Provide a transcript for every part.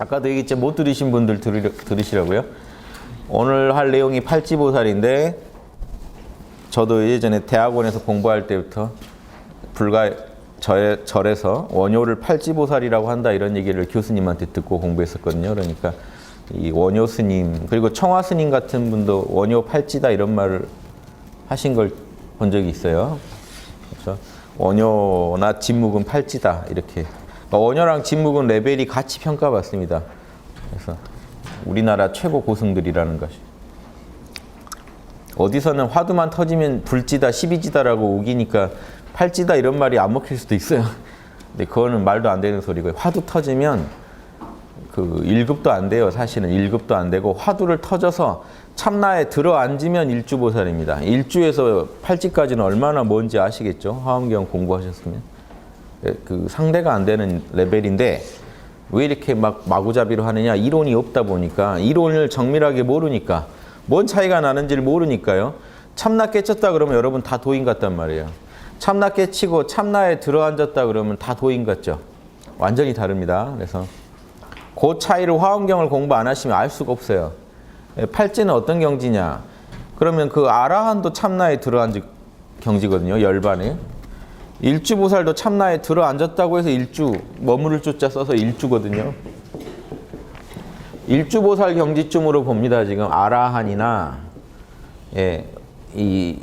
아까도 얘기했죠. 못 들으신 분들 들으시라고요. 오늘 할 내용이 팔찌보살인데 저도 예전에 대학원에서 공부할 때부터 불과 절에서 원효를 팔찌보살이라고 한다 이런 얘기를 교수님한테 듣고 공부했었거든요. 그러니까 이 원효 스님 그리고 청화 스님 같은 분도 원효 팔찌다 이런 말을 하신 걸 본 적이 있어요. 그래서 원효나 진묵은 팔찌다 이렇게. 그러니까 원효랑 진묵은 레벨이 같이 평가받습니다. 그래서 우리나라 최고 고승들이라는 것이. 어디서는 화두만 터지면 불지다, 시비지다라고 우기니까 팔찌다 이런 말이 안 먹힐 수도 있어요. 근데 그거는 말도 안 되는 소리고요. 화두 터지면 그 1급도 안 돼요. 사실은 1급도 안 되고 화두를 터져서 참나에 들어앉으면 일주보살입니다. 일주에서 팔찌까지는 얼마나 먼지 아시겠죠? 화엄경 공부하셨으면. 그 상대가 안 되는 레벨인데 왜 이렇게 막 마구잡이로 하느냐? 이론이 없다 보니까 이론을 정밀하게 모르니까 뭔 차이가 나는지를 모르니까요. 참나 깨쳤다 그러면 여러분 다 도인 같단 말이에요. 참나 깨치고 참나에 들어앉았다 그러면 다 도인 같죠. 완전히 다릅니다. 그래서 그 차이를 화엄경을 공부 안 하시면 알 수가 없어요. 팔찌는 어떤 경지냐? 그러면 그 아라한도 참나에 들어앉은 경지거든요. 열반에. 일주보살도 참나에 들어앉았다고 해서 일주, 머무를 주자 써서 일주거든요. 일주보살 경지쯤으로 봅니다. 지금 아라한이나 이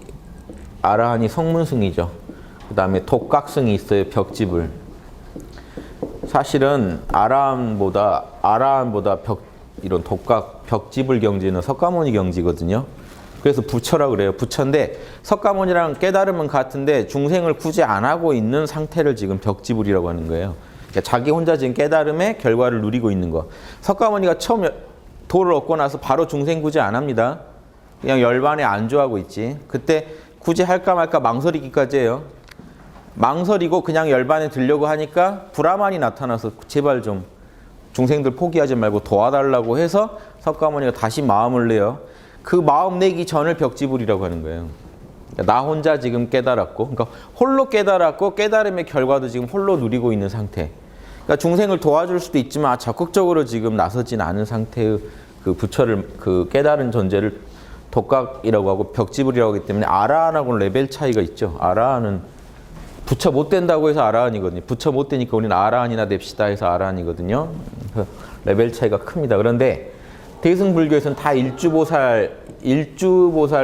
아라한이 성문승이죠. 그 다음에 독각승이 있어요. 벽집을. 사실은 아라한보다 이런 벽집을 경지는 석가모니 경지거든요. 그래서 부처라 그래요. 부처인데 석가모니랑 깨달음은 같은데 중생을 구제 안 하고 있는 상태를 지금 벽지불이라고 하는 거예요. 그러니까 자기 혼자 지금 깨달음의 결과를 누리고 있는 거. 석가모니가 처음 도를 얻고 나서 바로 중생 구제 안 합니다. 그냥 열반에 안주하고 있지. 그때 구제할까 말까 망설이기까지 해요. 망설이고 그냥 열반에 들려고 하니까 브라만이 나타나서 제발 좀 중생들 포기하지 말고 도와달라고 해서 석가모니가 다시 마음을 내요. 그 마음 내기 전을 벽지불이라고 하는 거예요. 나 혼자 지금 깨달았고, 그러니까 홀로 깨달았고 깨달음의 결과도 지금 홀로 누리고 있는 상태. 그러니까 중생을 도와줄 수도 있지만 적극적으로 지금 나서진 않은 상태의 그 부처를 그 깨달은 존재를 독각이라고 하고 벽지불이라고 하기 때문에 아라한하고는 레벨 차이가 있죠. 아라한은 부처 못 된다고 해서 아라한이거든요. 부처 못 되니까 우리는 아라한이나 냅시다 해서 아라한이거든요. 레벨 차이가 큽니다. 그런데 대승불교에서는 다 일주보살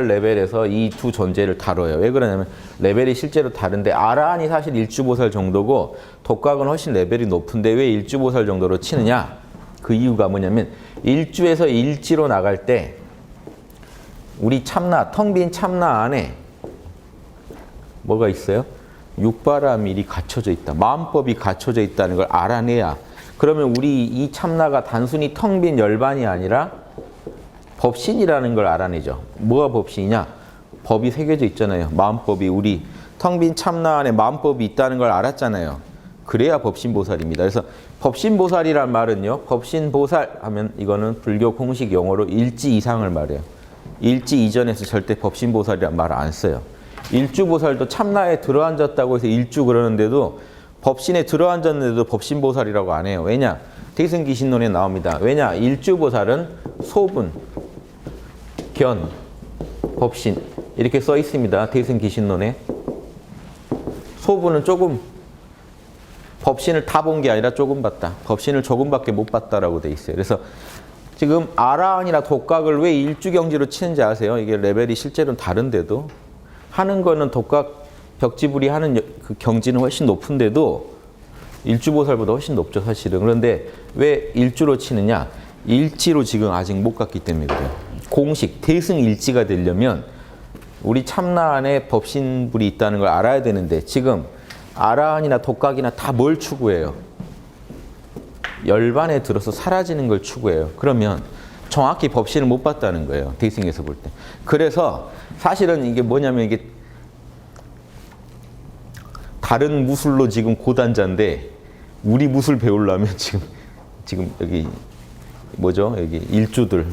레벨에서 이 두 존재를 다뤄요. 왜 그러냐면 레벨이 실제로 다른데 아라한이 사실 일주보살 정도고 독각은 훨씬 레벨이 높은데 왜 일주보살 정도로 치느냐? 그 이유가 뭐냐면 일주에서 일지로 나갈 때 우리 참나, 텅 빈 참나 안에 뭐가 있어요? 육바라밀이 갖춰져 있다. 마음법이 갖춰져 있다는 걸 알아내야. 그러면 우리 이 참나가 단순히 텅 빈 열반이 아니라 법신이라는 걸 알아내죠. 뭐가 법신이냐? 법이 새겨져 있잖아요. 마음법이 우리 텅 빈 참나 안에 마음법이 있다는 걸 알았잖아요. 그래야 법신보살입니다. 그래서 법신보살이란 말은요. 법신보살 하면 이거는 불교 공식 용어로 일지 이상을 말해요. 일지 이전에서 절대 법신보살이란 말을 안 써요. 일주보살도 참나에 들어앉았다고 해서 일주 그러는데도 법신에 들어앉았는데도 법신보살이라고 안 해요. 왜냐? 대승기신론에 나옵니다. 왜냐? 일주보살은 소분, 견, 법신 이렇게 써 있습니다. 대승기신론에. 소분은 조금, 법신을 다 본 게 아니라 조금 봤다. 법신을 조금밖에 못 봤다라고 돼 있어요. 그래서 지금 아라한이나 독각을 왜 일주경지로 치는지 아세요? 이게 레벨이 실제로는 다른데도 하는 거는 독각 벽지불이 하는 그 경지는 훨씬 높은데도 일주보살보다 훨씬 높죠, 사실은. 그런데 왜 일주로 치느냐? 일지로 지금 아직 못 갔기 때문에 그래요. 공식, 대승일지가 되려면 우리 참나 안에 법신불이 있다는 걸 알아야 되는데 지금 아라한이나 독각이나 다 뭘 추구해요? 열반에 들어서 사라지는 걸 추구해요. 그러면 정확히 법신을 못 봤다는 거예요. 대승에서 볼 때. 그래서 사실은 이게 뭐냐면 이게 다른 무술로 지금 고단자인데 우리 무술 배우려면 지금 여기 뭐죠? 여기 일주들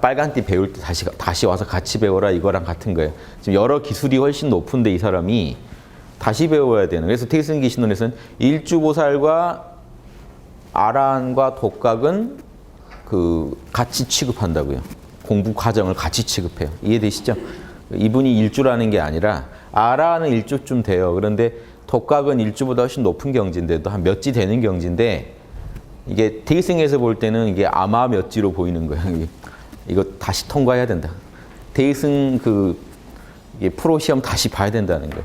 빨간띠 배울 때 다시 와서 같이 배워라 이거랑 같은 거예요. 지금 여러 기술이 훨씬 높은데 이 사람이 다시 배워야 되는. 그래서 태승기신론에서는 일주보살과 아라한과 독각은 그 같이 취급한다고요. 공부 과정을 같이 취급해요. 이해되시죠? 이분이 일주라는 게 아니라 아라한은 일주쯤 돼요. 그런데 독각은 일주보다 훨씬 높은 경지인데도 한 몇 지 되는 경지인데 이게 대승에서 볼 때는 이게 아마 몇 지로 보이는 거예요. 이거 다시 통과해야 된다. 대승 이게 프로 시험 다시 봐야 된다는 거예요.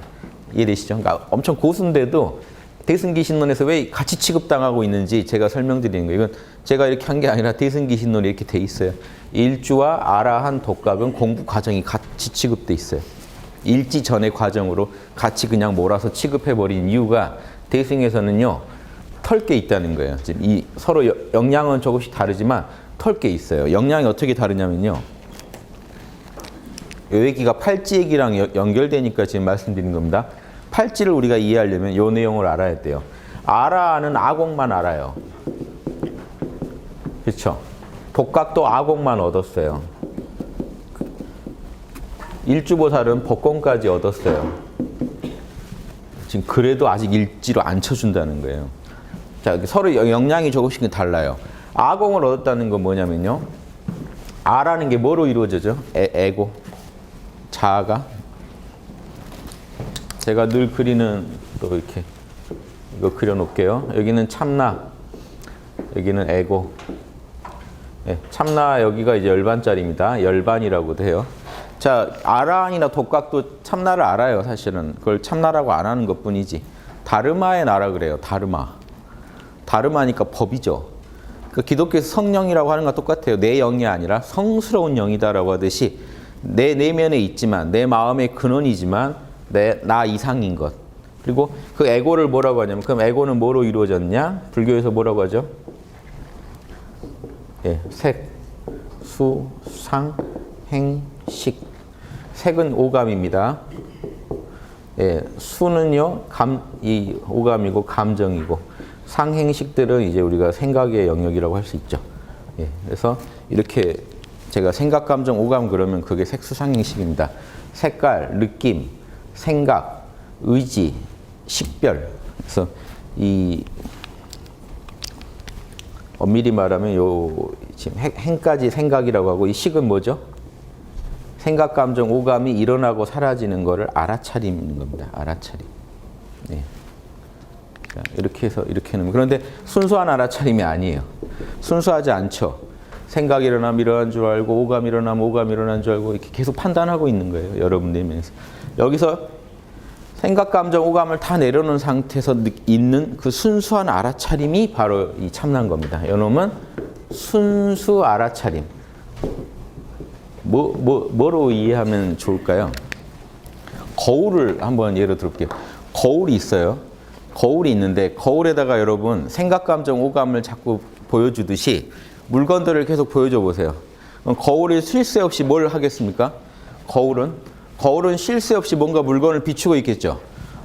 이해되시죠? 그러니까 엄청 고수인데도 대승기 신론에서 왜 같이 취급당하고 있는지 제가 설명드리는 거예요. 이건 제가 이렇게 한 게 아니라 대승기 신론이 이렇게 돼 있어요. 일주와 아라한 독각은 공부 과정이 같이 취급돼 있어요. 일지 전의 과정으로 같이 그냥 몰아서 취급해버린 이유가 대승에서는요. 털 게 있다는 거예요. 지금 이 서로 영향은 조금씩 다르지만 털 게 있어요. 영향이 어떻게 다르냐면요. 요 얘기가 팔찌얘기랑 연결되니까 지금 말씀드린 겁니다. 팔찌를 우리가 이해하려면 요 내용을 알아야 돼요. 아라는 아공만 알아요. 그렇죠? 독각도 아공만 얻었어요. 일주보살은 법권까지 얻었어요. 지금 그래도 아직 일지로 안 쳐준다는 거예요. 자, 서로 영향이 조금씩 달라요. 아공을 얻었다는 건 뭐냐면요. 아라는 게 뭐로 이루어져죠? 에고. 자아가. 제가 늘 그리는 또 이렇게 이거 그려놓을게요. 여기는 참나, 여기는 에고. 네, 참나 여기가 이제 열반짜리입니다. 열반이라고도 해요. 자, 아라한이나 독각도 참나를 알아요. 사실은 그걸 참나라고 안 하는 것뿐이지. 다르마의 나라 그래요. 다르마. 다르마니까 법이죠. 그 기독교에서 성령이라고 하는 거 똑같아요. 내 영이 아니라 성스러운 영이다라고 하듯이 내 내면에 있지만 내 마음의 근원이지만 나 이상인 것. 그리고 그 에고를 뭐라고 하냐면 그럼 에고는 뭐로 이루어졌냐? 불교에서 뭐라고 하죠? 예, 색, 수, 상, 행, 식. 색은 오감입니다. 예, 수는요, 이 오감이고 감정이고 상행식들은 이제 우리가 생각의 영역이라고 할 수 있죠. 예, 그래서 이렇게 제가 생각, 감정, 오감 그러면 그게 색수상행식입니다. 색깔, 느낌, 생각, 의지, 식별. 그래서 이 엄밀히 말하면 지금 행까지 생각이라고 하고 이 식은 뭐죠? 생각, 감정, 오감이 일어나고 사라지는 거를 알아차리는 겁니다. 알아차림. 네. 자, 이렇게 해서 이렇게 하는. 그런데 순수한 알아차림이 아니에요. 순수하지 않죠. 생각이 일어나면 일어난 줄 알고 오감이 일어나면 오감이 일어난 줄 알고 이렇게 계속 판단하고 있는 거예요. 여러분 내면에서. 여기서 생각, 감정, 오감을 다 내려놓은 상태에서 있는 그 순수한 알아차림이 바로 이 참나인 겁니다. 이놈은 순수 알아차림. 뭐로 이해하면 좋을까요? 거울을 한번 예로 들어볼게요. 거울이 있어요. 거울이 있는데 거울에다가 여러분 생각, 감정, 오감을 자꾸 보여주듯이 물건들을 계속 보여줘 보세요. 거울이 쉴 새 없이 뭘 하겠습니까? 거울은 쉴 새 없이 뭔가 물건을 비추고 있겠죠.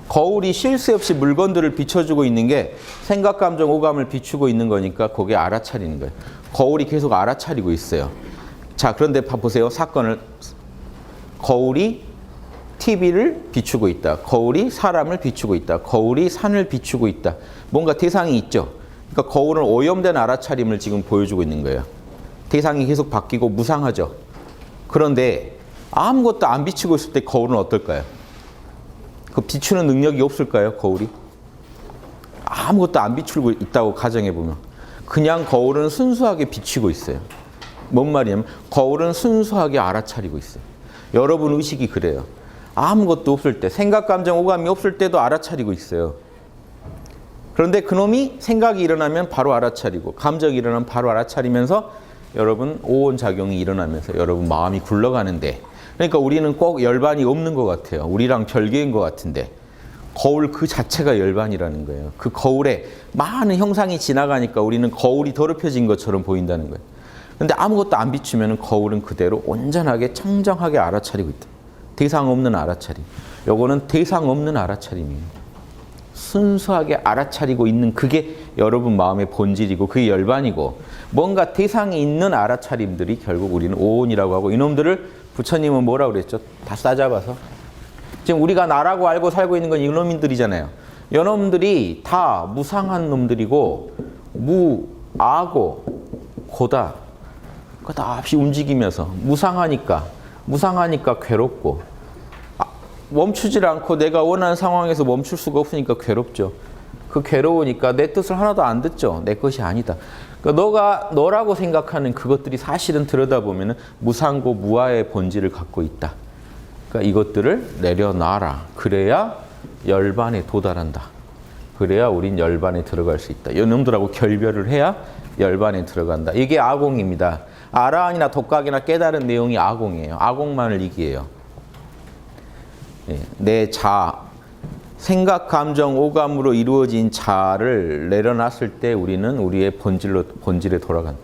거울이 쉴 새 없이 물건들을 비춰주고 있는 게 생각, 감정, 오감을 비추고 있는 거니까 그게 알아차리는 거예요. 거울이 계속 알아차리고 있어요. 자, 그런데 보세요. 사건을. 거울이 TV를 비추고 있다. 거울이 사람을 비추고 있다. 거울이 산을 비추고 있다. 뭔가 대상이 있죠. 그러니까 거울은 오염된 알아차림을 지금 보여주고 있는 거예요. 대상이 계속 바뀌고 무상하죠. 그런데 아무것도 안 비추고 있을 때 거울은 어떨까요? 그 비추는 능력이 없을까요? 거울이? 아무것도 안 비추고 있다고 가정해보면 그냥 거울은 순수하게 비추고 있어요. 뭔 말이냐면 거울은 순수하게 알아차리고 있어요. 여러분 의식이 그래요. 아무것도 없을 때, 생각, 감정, 오감이 없을 때도 알아차리고 있어요. 그런데 그놈이 생각이 일어나면 바로 알아차리고 감정이 일어나면 바로 알아차리면서 여러분 오온작용이 일어나면서 여러분 마음이 굴러가는데, 그러니까 우리는 꼭 열반이 없는 것 같아요. 우리랑 별개인 것 같은데 거울 그 자체가 열반이라는 거예요. 그 거울에 많은 형상이 지나가니까 우리는 거울이 더럽혀진 것처럼 보인다는 거예요. 그런데 아무것도 안 비추면 거울은 그대로 온전하게 청정하게 알아차리고 있다. 대상 없는 알아차림. 요거는 대상 없는 알아차림이에요. 순수하게 알아차리고 있는 그게 여러분 마음의 본질이고 그게 열반이고, 뭔가 대상이 있는 알아차림들이 결국 우리는 오온이라고 하고, 이놈들을 부처님은 뭐라고 그랬죠? 다 싸잡아서. 지금 우리가 나라고 알고 살고 있는 건 이놈들이잖아요. 이놈들이 다 무상한 놈들이고 무아고 고다 끝없이 움직이면서 무상하니까 괴롭고 멈추질 않고 내가 원하는 상황에서 멈출 수가 없으니까 괴롭죠. 그 괴로우니까 내 뜻을 하나도 안 듣죠. 내 것이 아니다. 그러니까 너라고 생각하는 그것들이 사실은 들여다보면 무상고 무아의 본질을 갖고 있다. 그러니까 이것들을 내려놔라. 그래야 열반에 도달한다. 그래야 우린 열반에 들어갈 수 있다. 이놈들하고 결별을 해야 열반에 들어간다. 이게 아공입니다. 아라한이나 독각이나 깨달은 내용이 아공이에요. 아공만을 얘기해요. 내 자, 생각, 감정, 오감으로 이루어진 자를 내려놨을 때 우리는 우리의 본질에 돌아간다.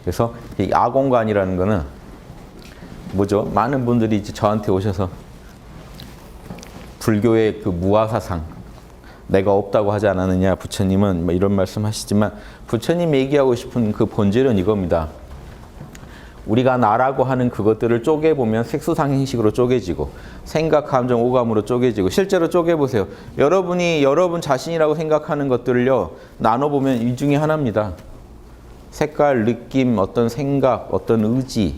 그래서 이 아공관이라는 거는 뭐죠? 많은 분들이 이제 저한테 오셔서 불교의 그 무아사상, 내가 없다고 하지 않았느냐, 부처님은 뭐 이런 말씀 하시지만 부처님이 얘기하고 싶은 그 본질은 이겁니다. 우리가 나라고 하는 그것들을 쪼개보면 색수상행식으로 쪼개지고 생각, 감정, 오감으로 쪼개지고 실제로 쪼개보세요. 여러분 자신이라고 생각하는 것들을요 나눠보면 이 중에 하나입니다. 색깔, 느낌, 어떤 생각, 어떤 의지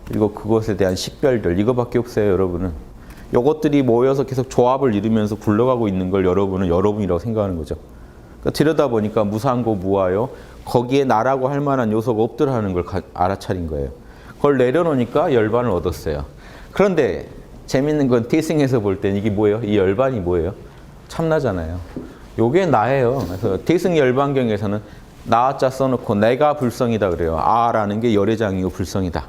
그리고 그것에 대한 식별들 이거밖에 없어요. 여러분은. 요것들이 모여서 계속 조합을 이루면서 굴러가고 있는 걸 여러분은 여러분이라고 생각하는 거죠. 그러니까 들여다보니까 무상고 무아요. 거기에 나라고 할 만한 요소가 없더라는 걸 알아차린 거예요. 그걸 내려놓으니까 열반을 얻었어요. 그런데 재밌는 건 대승에서 볼 때는 이게 뭐예요? 이 열반이 뭐예요? 참나잖아요. 요게 나예요. 그래서 대승 열반경에서는 나자 써놓고 내가 불성이다 그래요. 아라는 게 열애장이고 불성이다.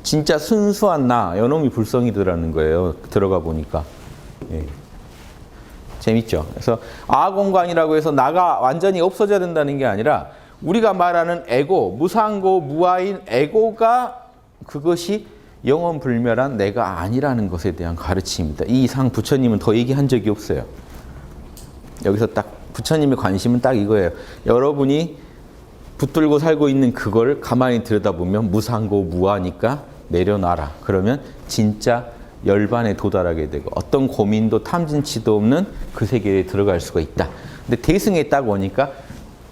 진짜 순수한 나, 요놈이 불성이더라는 거예요. 들어가 보니까. 예. 재밌죠? 그래서 아공관이라고 해서 나가 완전히 없어져야 된다는 게 아니라 우리가 말하는 에고, 무상고, 무아인 에고가 그것이 영원불멸한 내가 아니라는 것에 대한 가르침입니다. 이 이상 부처님은 더 얘기한 적이 없어요. 여기서 딱 부처님의 관심은 딱 이거예요. 여러분이 붙들고 살고 있는 그거를 가만히 들여다보면 무상고, 무아니까 내려놔라. 그러면 진짜 열반에 도달하게 되고 어떤 고민도 탐진치도 없는 그 세계에 들어갈 수가 있다. 근데 대승에 딱 오니까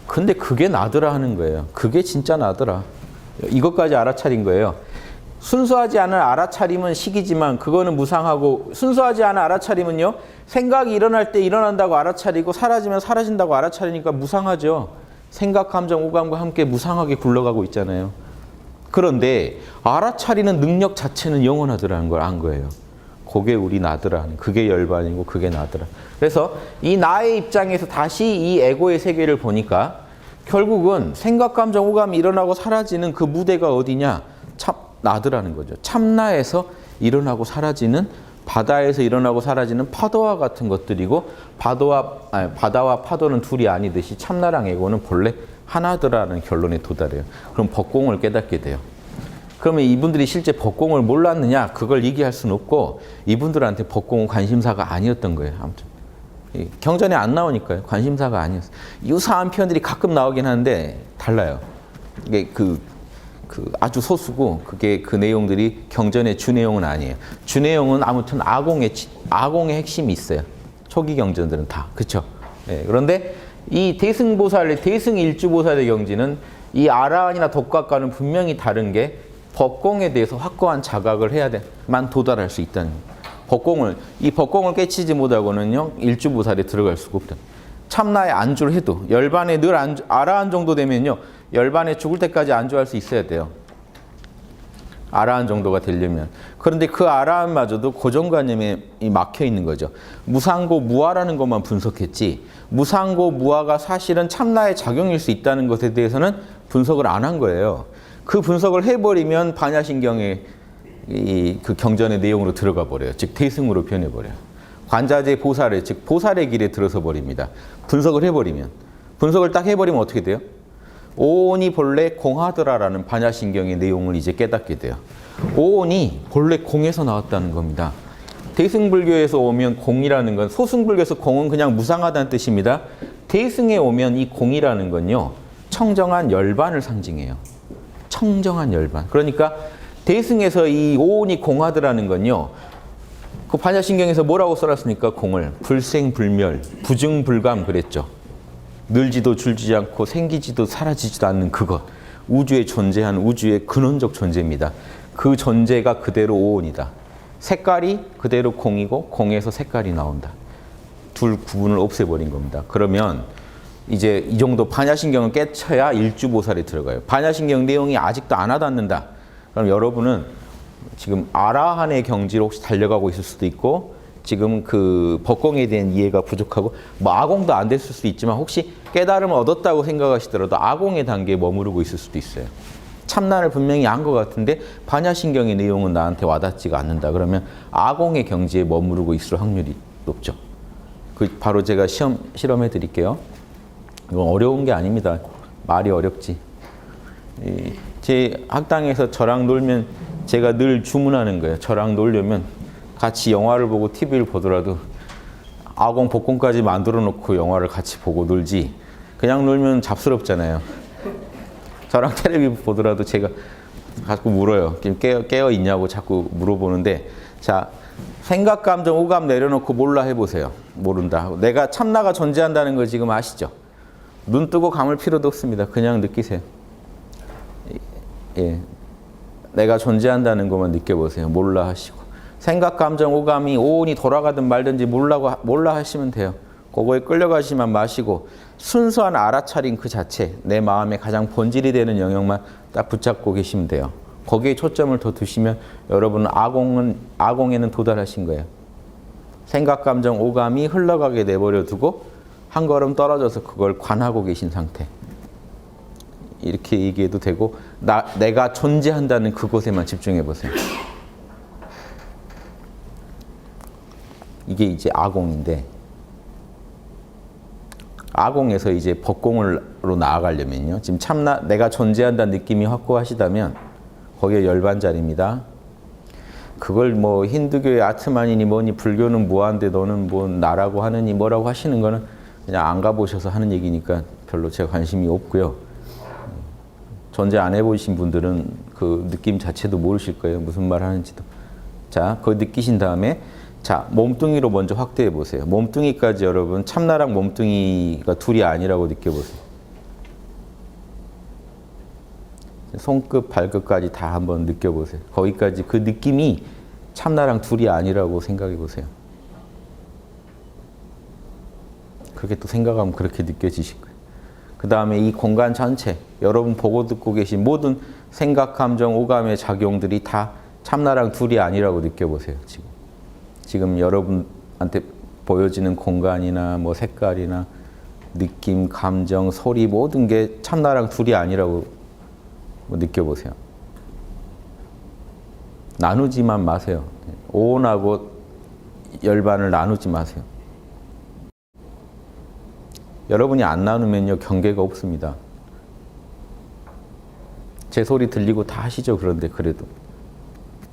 근데 그게 나더라 하는 거예요. 그게 진짜 나더라. 이것까지 알아차린 거예요. 순수하지 않은 알아차림은 식이지만 그거는 무상하고 순수하지 않은 알아차림은요. 생각이 일어날 때 일어난다고 알아차리고 사라지면 사라진다고 알아차리니까 무상하죠. 생각, 감정, 오감과 함께 무상하게 굴러가고 있잖아요. 그런데 알아차리는 능력 자체는 영원하더라는 걸 안 거예요. 그게 우리 나더라. 그게 열반이고 그게 나더라. 그래서 이 나의 입장에서 다시 이 에고의 세계를 보니까 결국은 생각, 감정, 오감이 일어나고 사라지는 그 무대가 어디냐? 참 나더라는 거죠. 참나에서 일어나고 사라지는 바다에서 일어나고 사라지는 파도와 같은 것들이고 바다와 파도는 둘이 아니듯이 참나랑 에고는 본래 하나더라는 결론에 도달해요. 그럼 법공을 깨닫게 돼요. 그러면 이분들이 실제 법공을 몰랐느냐? 그걸 얘기할 수는 없고 이분들한테 법공은 관심사가 아니었던 거예요. 아무튼 경전에 안 나오니까요. 관심사가 아니었어요. 유사한 표현들이 가끔 나오긴 하는데 달라요. 이게 아주 소수고 그게 그 내용들이 경전의 주 내용은 아니에요. 주 내용은 아무튼 아공의 핵심이 있어요. 초기 경전들은 다. 그렇죠? 네, 그런데 이 대승보살의 대승일주보살의 경지는 이 아라한이나 독각과는 분명히 다른 게 법공에 대해서 확고한 자각을 해야만 도달할 수 있다는 거예요. 이 법공을 깨치지 못하고는요 일주보살에 들어갈 수가 없다. 참나에 안주를 해도 열반에 늘 아라한 정도 되면요 열반에 죽을 때까지 안주할 수 있어야 돼요. 아라한 정도가 되려면. 그런데 그 아라한마저도 고정관념에 막혀 있는 거죠. 무상고 무아라는 것만 분석했지 무상고 무아가 사실은 참나의 작용일 수 있다는 것에 대해서는 분석을 안 한 거예요. 그 분석을 해버리면 반야신경의 그 경전의 내용으로 들어가 버려요. 즉 대승으로 변해버려요. 관자재 보살의 즉 보살의 길에 들어서 버립니다. 분석을 해버리면. 분석을 딱 해버리면 어떻게 돼요? 오온이 본래 공하더라라는 반야신경의 내용을 이제 깨닫게 돼요. 오온이 본래 공에서 나왔다는 겁니다. 대승불교에서 오면 공이라는 건 소승불교에서 공은 그냥 무상하다는 뜻입니다. 대승에 오면 이 공이라는 건요. 청정한 열반을 상징해요. 청정한 열반. 그러니까 대승에서 이 오온이 공하더라는 건요. 그 반야신경에서 뭐라고 써놨습니까? 공을. 불생불멸, 부증불감 그랬죠. 늘지도 줄지 않고 생기지도 사라지지도 않는 그것. 우주에 존재하는 우주의 근원적 존재입니다. 그 존재가 그대로 오온이다. 색깔이 그대로 공이고 공에서 색깔이 나온다. 둘 구분을 없애버린 겁니다. 그러면 이제 이 정도 반야신경을 깨쳐야 일주보살에 들어가요. 반야신경 내용이 아직도 안 와닿는다. 그럼 여러분은 지금 아라한의 경지로 혹시 달려가고 있을 수도 있고 지금 그 법공에 대한 이해가 부족하고 뭐 아공도 안 됐을 수도 있지만 혹시 깨달음을 얻었다고 생각하시더라도 아공의 단계에 머무르고 있을 수도 있어요. 참나를 분명히 안 것 같은데 반야신경의 내용은 나한테 와닿지가 않는다. 그러면 아공의 경지에 머무르고 있을 확률이 높죠. 그 바로 제가 실험해 드릴게요. 이건 어려운 게 아닙니다. 말이 어렵지. 제 학당에서 저랑 놀면 제가 늘 주문하는 거예요. 저랑 놀려면 같이 영화를 보고 TV를 보더라도 아공 복공까지 만들어 놓고 영화를 같이 보고 놀지 그냥 놀면 잡스럽잖아요. 저랑 텔레비 보더라도 제가 자꾸 물어요. 깨어 있냐고 자꾸 물어보는데 자 생각, 감정, 오감 내려놓고 몰라 해보세요. 모른다. 내가 참나가 존재한다는 걸 지금 아시죠? 눈 뜨고 감을 필요도 없습니다. 그냥 느끼세요. 예, 내가 존재한다는 것만 느껴보세요. 몰라 하시고 생각, 감정, 오감이 오온이 돌아가든 말든지 몰라 하시면 돼요. 그거에 끌려가시만 마시고 순수한 알아차림 그 자체 내 마음의 가장 본질이 되는 영역만 딱 붙잡고 계시면 돼요. 거기에 초점을 더 두시면 여러분은 아공에는 도달하신 거예요. 생각, 감정, 오감이 흘러가게 내버려 두고 한 걸음 떨어져서 그걸 관하고 계신 상태. 이렇게 얘기해도 되고 내가 존재한다는 그곳에만 집중해 보세요. 이게 이제 아공인데 아공에서 이제 법공으로 나아가려면요. 지금 참나 내가 존재한다는 느낌이 확고하시다면 거기에 열반자리입니다. 그걸 뭐 힌두교의 아트만이니 뭐니 불교는 무한데 너는 뭐 나라고 하느니 뭐라고 하시는 거는 그냥 안 가보셔서 하는 얘기니까 별로 제가 관심이 없고요. 존재 안 해보신 분들은 그 느낌 자체도 모르실 거예요. 무슨 말 하는지도. 자, 그거 느끼신 다음에 자, 몸뚱이로 먼저 확대해 보세요. 몸뚱이까지 여러분 참나랑 몸뚱이가 둘이 아니라고 느껴보세요. 손끝, 발끝까지 다 한번 느껴보세요. 거기까지 그 느낌이 참나랑 둘이 아니라고 생각해 보세요. 그렇게 또 생각하면 그렇게 느껴지실 거예요. 그 다음에 이 공간 전체, 여러분 보고 듣고 계신 모든 생각, 감정, 오감의 작용들이 다 참나랑 둘이 아니라고 느껴보세요. 지금 여러분한테 보여지는 공간이나 뭐 색깔이나 느낌, 감정, 소리 모든 게 참나랑 둘이 아니라고 느껴보세요. 나누지만 마세요. 오온하고 열반을 나누지 마세요. 여러분이 안 나누면요 경계가 없습니다. 제 소리 들리고 다 하시죠. 그런데 그래도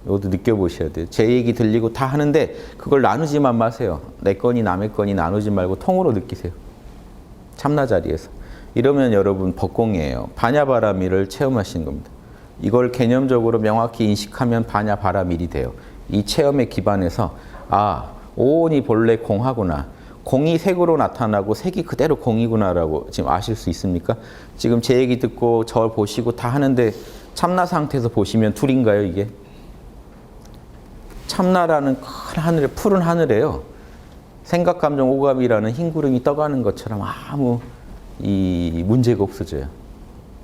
이것도 느껴보셔야 돼요. 제 얘기 들리고 다 하는데 그걸 나누지만 마세요. 내 거니 남의 거니 나누지 말고 통으로 느끼세요. 참나 자리에서. 이러면 여러분 법공이에요. 반야바라밀을 체험하시는 겁니다. 이걸 개념적으로 명확히 인식하면 반야바라밀이 돼요. 이 체험에 기반해서 아, 오온이 본래 공하구나. 공이 색으로 나타나고 색이 그대로 공이구나라고 지금 아실 수 있습니까? 지금 제 얘기 듣고 저 보시고 다 하는데 참나 상태에서 보시면 둘인가요, 이게? 참나라는 큰 하늘에, 푸른 하늘에요. 생각, 감정, 오감이라는 흰 구름이 떠가는 것처럼 아무 이 문제가 없어져요.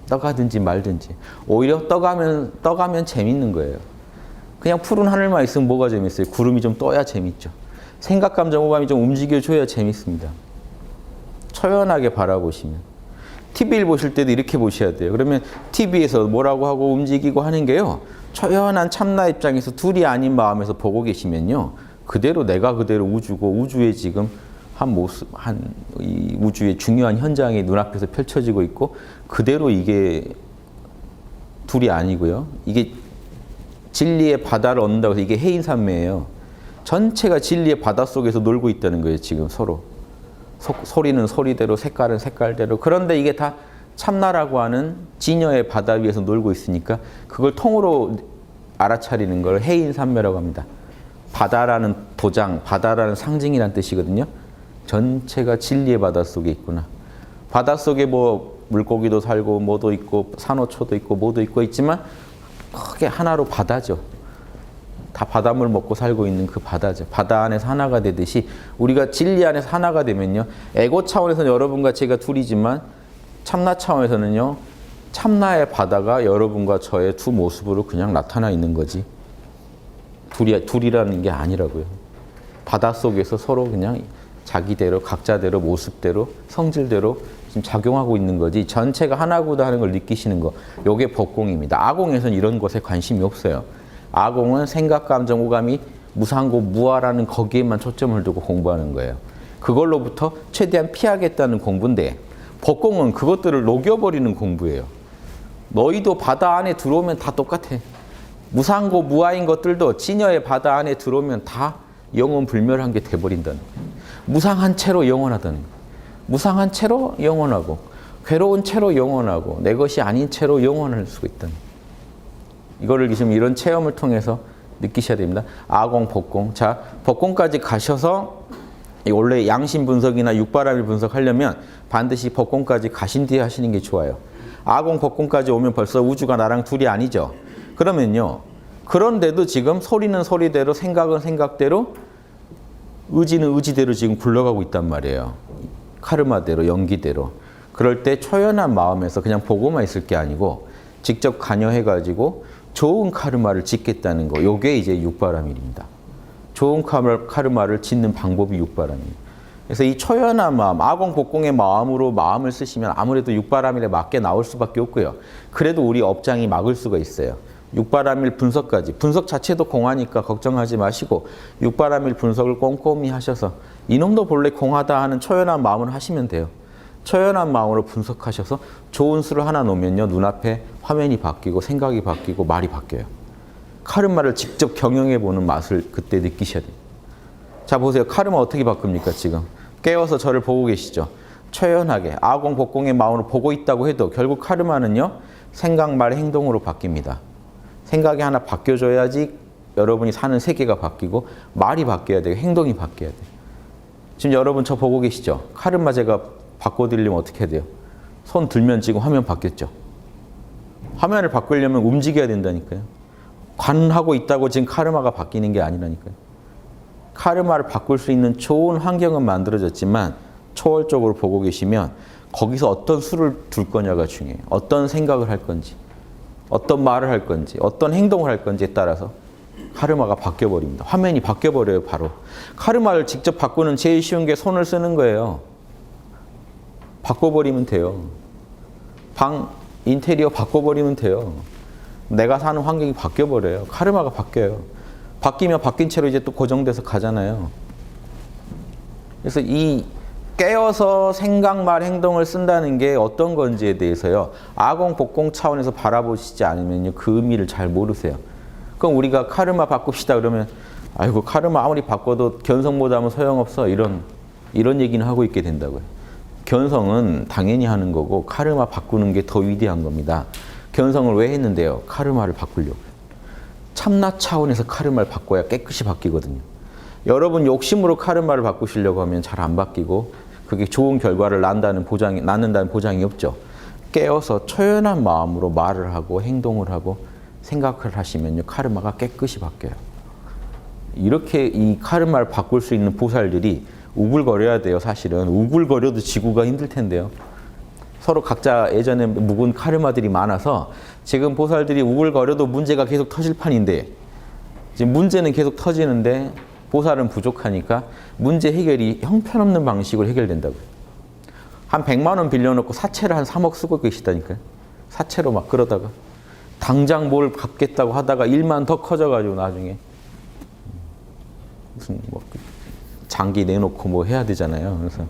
떠가든지 말든지. 오히려 떠가면 재밌는 거예요. 그냥 푸른 하늘만 있으면 뭐가 재밌어요? 구름이 좀 떠야 재밌죠. 생각, 감정, 오감이 좀 움직여줘야 재밌습니다. 초연하게 바라보시면. TV를 보실 때도 이렇게 보셔야 돼요. 그러면 TV에서 뭐라고 하고 움직이고 하는 게요. 초연한 참나 입장에서 둘이 아닌 마음에서 보고 계시면요. 그대로 내가 그대로 우주고 우주의 지금 한 모습, 이 우주의 중요한 현장이 눈앞에서 펼쳐지고 있고 그대로 이게 둘이 아니고요. 이게 진리의 바다를 얻는다고 해서 이게 해인산매예요. 전체가 진리의 바다 속에서 놀고 있다는 거예요. 지금 서로. 소리는 소리대로, 색깔은 색깔대로. 그런데 이게 다 참나라고 하는 진여의 바다 위에서 놀고 있으니까 그걸 통으로 알아차리는 걸 해인산매라고 합니다. 바다라는 도장, 바다라는 상징이라는 뜻이거든요. 전체가 진리의 바다 속에 있구나. 바닷속에 뭐 물고기도 살고 뭐도 있고 산호초도 있고 뭐도 있고 있지만 크게 하나로 바다죠. 다 바닷물 먹고 살고 있는 그 바다죠. 바다 안에서 하나가 되듯이 우리가 진리 안에서 하나가 되면요. 에고 차원에서는 여러분과 제가 둘이지만 참나 차원에서는요. 참나의 바다가 여러분과 저의 두 모습으로 그냥 나타나 있는 거지. 둘이라는 게 아니라고요. 바닷속에서 서로 그냥 자기대로 각자대로 모습대로 성질대로 지금 작용하고 있는 거지 전체가 하나구나 하는 걸 느끼시는 거. 요게 법공입니다. 아공에서는 이런 것에 관심이 없어요. 아공은 생각, 감정, 오감이 무상고 무아라는 거기에만 초점을 두고 공부하는 거예요. 그걸로부터 최대한 피하겠다는 공부인데 법공은 그것들을 녹여버리는 공부예요. 너희도 바다 안에 들어오면 다 똑같아. 무상고 무아인 것들도 진여의 바다 안에 들어오면 다 영원불멸한 게 돼버린다는 거예요. 무상한 채로 영원하다는 거예요. 무상한 채로 영원하고 괴로운 채로 영원하고 내 것이 아닌 채로 영원할 수가 있다는 거예요. 이거를 지금 이런 체험을 통해서 느끼셔야 됩니다. 아공, 법공. 자, 법공까지 가셔서 원래 양심 분석이나 육바람일 분석하려면 반드시 법공까지 가신 뒤에 하시는 게 좋아요. 아공, 법공까지 오면 벌써 우주가 나랑 둘이 아니죠. 그러면요. 그런데도 지금 소리는 소리대로 생각은 생각대로 의지는 의지대로 지금 굴러가고 있단 말이에요. 카르마대로, 연기대로. 그럴 때 초연한 마음에서 그냥 보고만 있을 게 아니고 직접 관여해가지고 좋은 카르마를 짓겠다는 거. 요게 이제 육바라밀입니다. 좋은 카르마를 짓는 방법이 육바라밀. 그래서 이 초연한 마음, 아공, 복공의 마음으로 마음을 쓰시면 아무래도 육바라밀에 맞게 나올 수밖에 없고요. 그래도 우리 업장이 막을 수가 있어요. 육바라밀 분석까지. 분석 자체도 공하니까 걱정하지 마시고 육바라밀 분석을 꼼꼼히 하셔서 이놈도 본래 공하다 하는 초연한 마음을 하시면 돼요. 초연한 마음으로 분석하셔서 좋은 수를 하나 놓으면요. 눈앞에 화면이 바뀌고 생각이 바뀌고 말이 바뀌어요. 카르마를 직접 경영해보는 맛을 그때 느끼셔야 돼요. 자 보세요. 카르마 어떻게 바꿉니까 지금? 깨워서 저를 보고 계시죠? 초연하게 아공, 복공의 마음으로 보고 있다고 해도 결국 카르마는요. 생각, 말, 행동으로 바뀝니다. 생각이 하나 바뀌어줘야지 여러분이 사는 세계가 바뀌고 말이 바뀌어야 되고 행동이 바뀌어야 돼요. 지금 여러분 저 보고 계시죠? 카르마 제가 바꿔드리려면 어떻게 해야 돼요? 손 들면 지금 화면 바뀌었죠? 화면을 바꾸려면 움직여야 된다니까요. 관하고 있다고 지금 카르마가 바뀌는 게 아니라니까요. 카르마를 바꿀 수 있는 좋은 환경은 만들어졌지만 초월적으로 보고 계시면 거기서 어떤 수를 둘 거냐가 중요해요. 어떤 생각을 할 건지, 어떤 말을 할 건지, 어떤 행동을 할 건지에 따라서 카르마가 바뀌어버립니다. 화면이 바뀌어버려요, 바로. 카르마를 직접 바꾸는 제일 쉬운 게 손을 쓰는 거예요. 바꿔버리면 돼요. 방 인테리어 바꿔버리면 돼요. 내가 사는 환경이 바뀌어버려요. 카르마가 바뀌어요. 바뀌면 바뀐 채로 이제 또 고정돼서 가잖아요. 그래서 이 깨어서 생각, 말, 행동을 쓴다는 게 어떤 건지에 대해서요. 아공, 복공 차원에서 바라보시지 않으면요. 그 의미를 잘 모르세요. 그럼 우리가 카르마 바꿉시다 그러면 아이고 카르마 아무리 바꿔도 견성보다 하면 소용없어. 이런 얘기는 하고 있게 된다고요. 견성은 당연히 하는 거고 카르마 바꾸는 게 더 위대한 겁니다. 견성을 왜 했는데요? 카르마를 바꾸려고. 참나 차원에서 카르마를 바꿔야 깨끗이 바뀌거든요. 여러분 욕심으로 카르마를 바꾸시려고 하면 잘 안 바뀌고 그게 좋은 결과를 낳는다는 보장이 없죠. 깨어서 초연한 마음으로 말을 하고 행동을 하고 생각을 하시면요. 카르마가 깨끗이 바뀌어요. 이렇게 이 카르마를 바꿀 수 있는 보살들이 우글거려야 돼요. 사실은. 우글거려도 지구가 힘들 텐데요. 서로 각자 예전에 묵은 카르마들이 많아서 지금 보살들이 우글거려도 문제가 계속 터질 판인데 지금 문제는 계속 터지는데 보살은 부족하니까 문제 해결이 형편없는 방식으로 해결된다고요. 한 100만 원 빌려놓고 사채를 한 3억 쓰고 계시다니까요. 사채로 막 그러다가 당장 뭘 갚겠다고 하다가 일만 더 커져가지고 나중에 무슨 뭐 장기 내놓고 뭐 해야 되잖아요. 그래서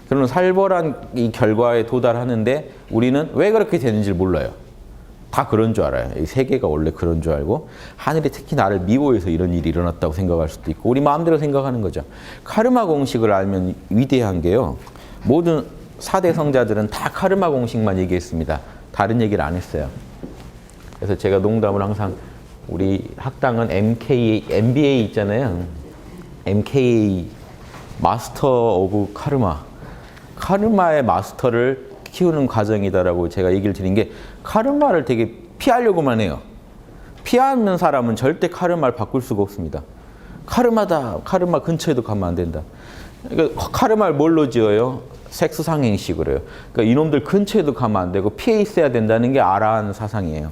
그런 살벌한 이 결과에 도달하는데 우리는 왜 그렇게 되는지 몰라요. 다 그런 줄 알아요. 이 세계가 원래 그런 줄 알고 하늘이 특히 나를 미워해서 이런 일이 일어났다고 생각할 수도 있고 우리 마음대로 생각하는 거죠. 카르마 공식을 알면 위대한 게요. 모든 4대 성자들은 다 카르마 공식만 얘기했습니다. 다른 얘기를 안 했어요. 그래서 제가 농담을 항상 우리 학당은 MBA 있잖아요. MKA 마스터 오브 카르마. 카르마의 마스터를 키우는 과정이다라고 제가 얘기를 드린 게 카르마를 되게 피하려고만 해요. 피하는 사람은 절대 카르마를 바꿀 수가 없습니다. 카르마다. 카르마 근처에도 가면 안 된다. 그러니까 카르마를 뭘로 지어요? 섹스 상행식으로 해요. 그러니까 이놈들 근처에도 가면 안 되고 피해 있어야 된다는 게 아라한 사상이에요.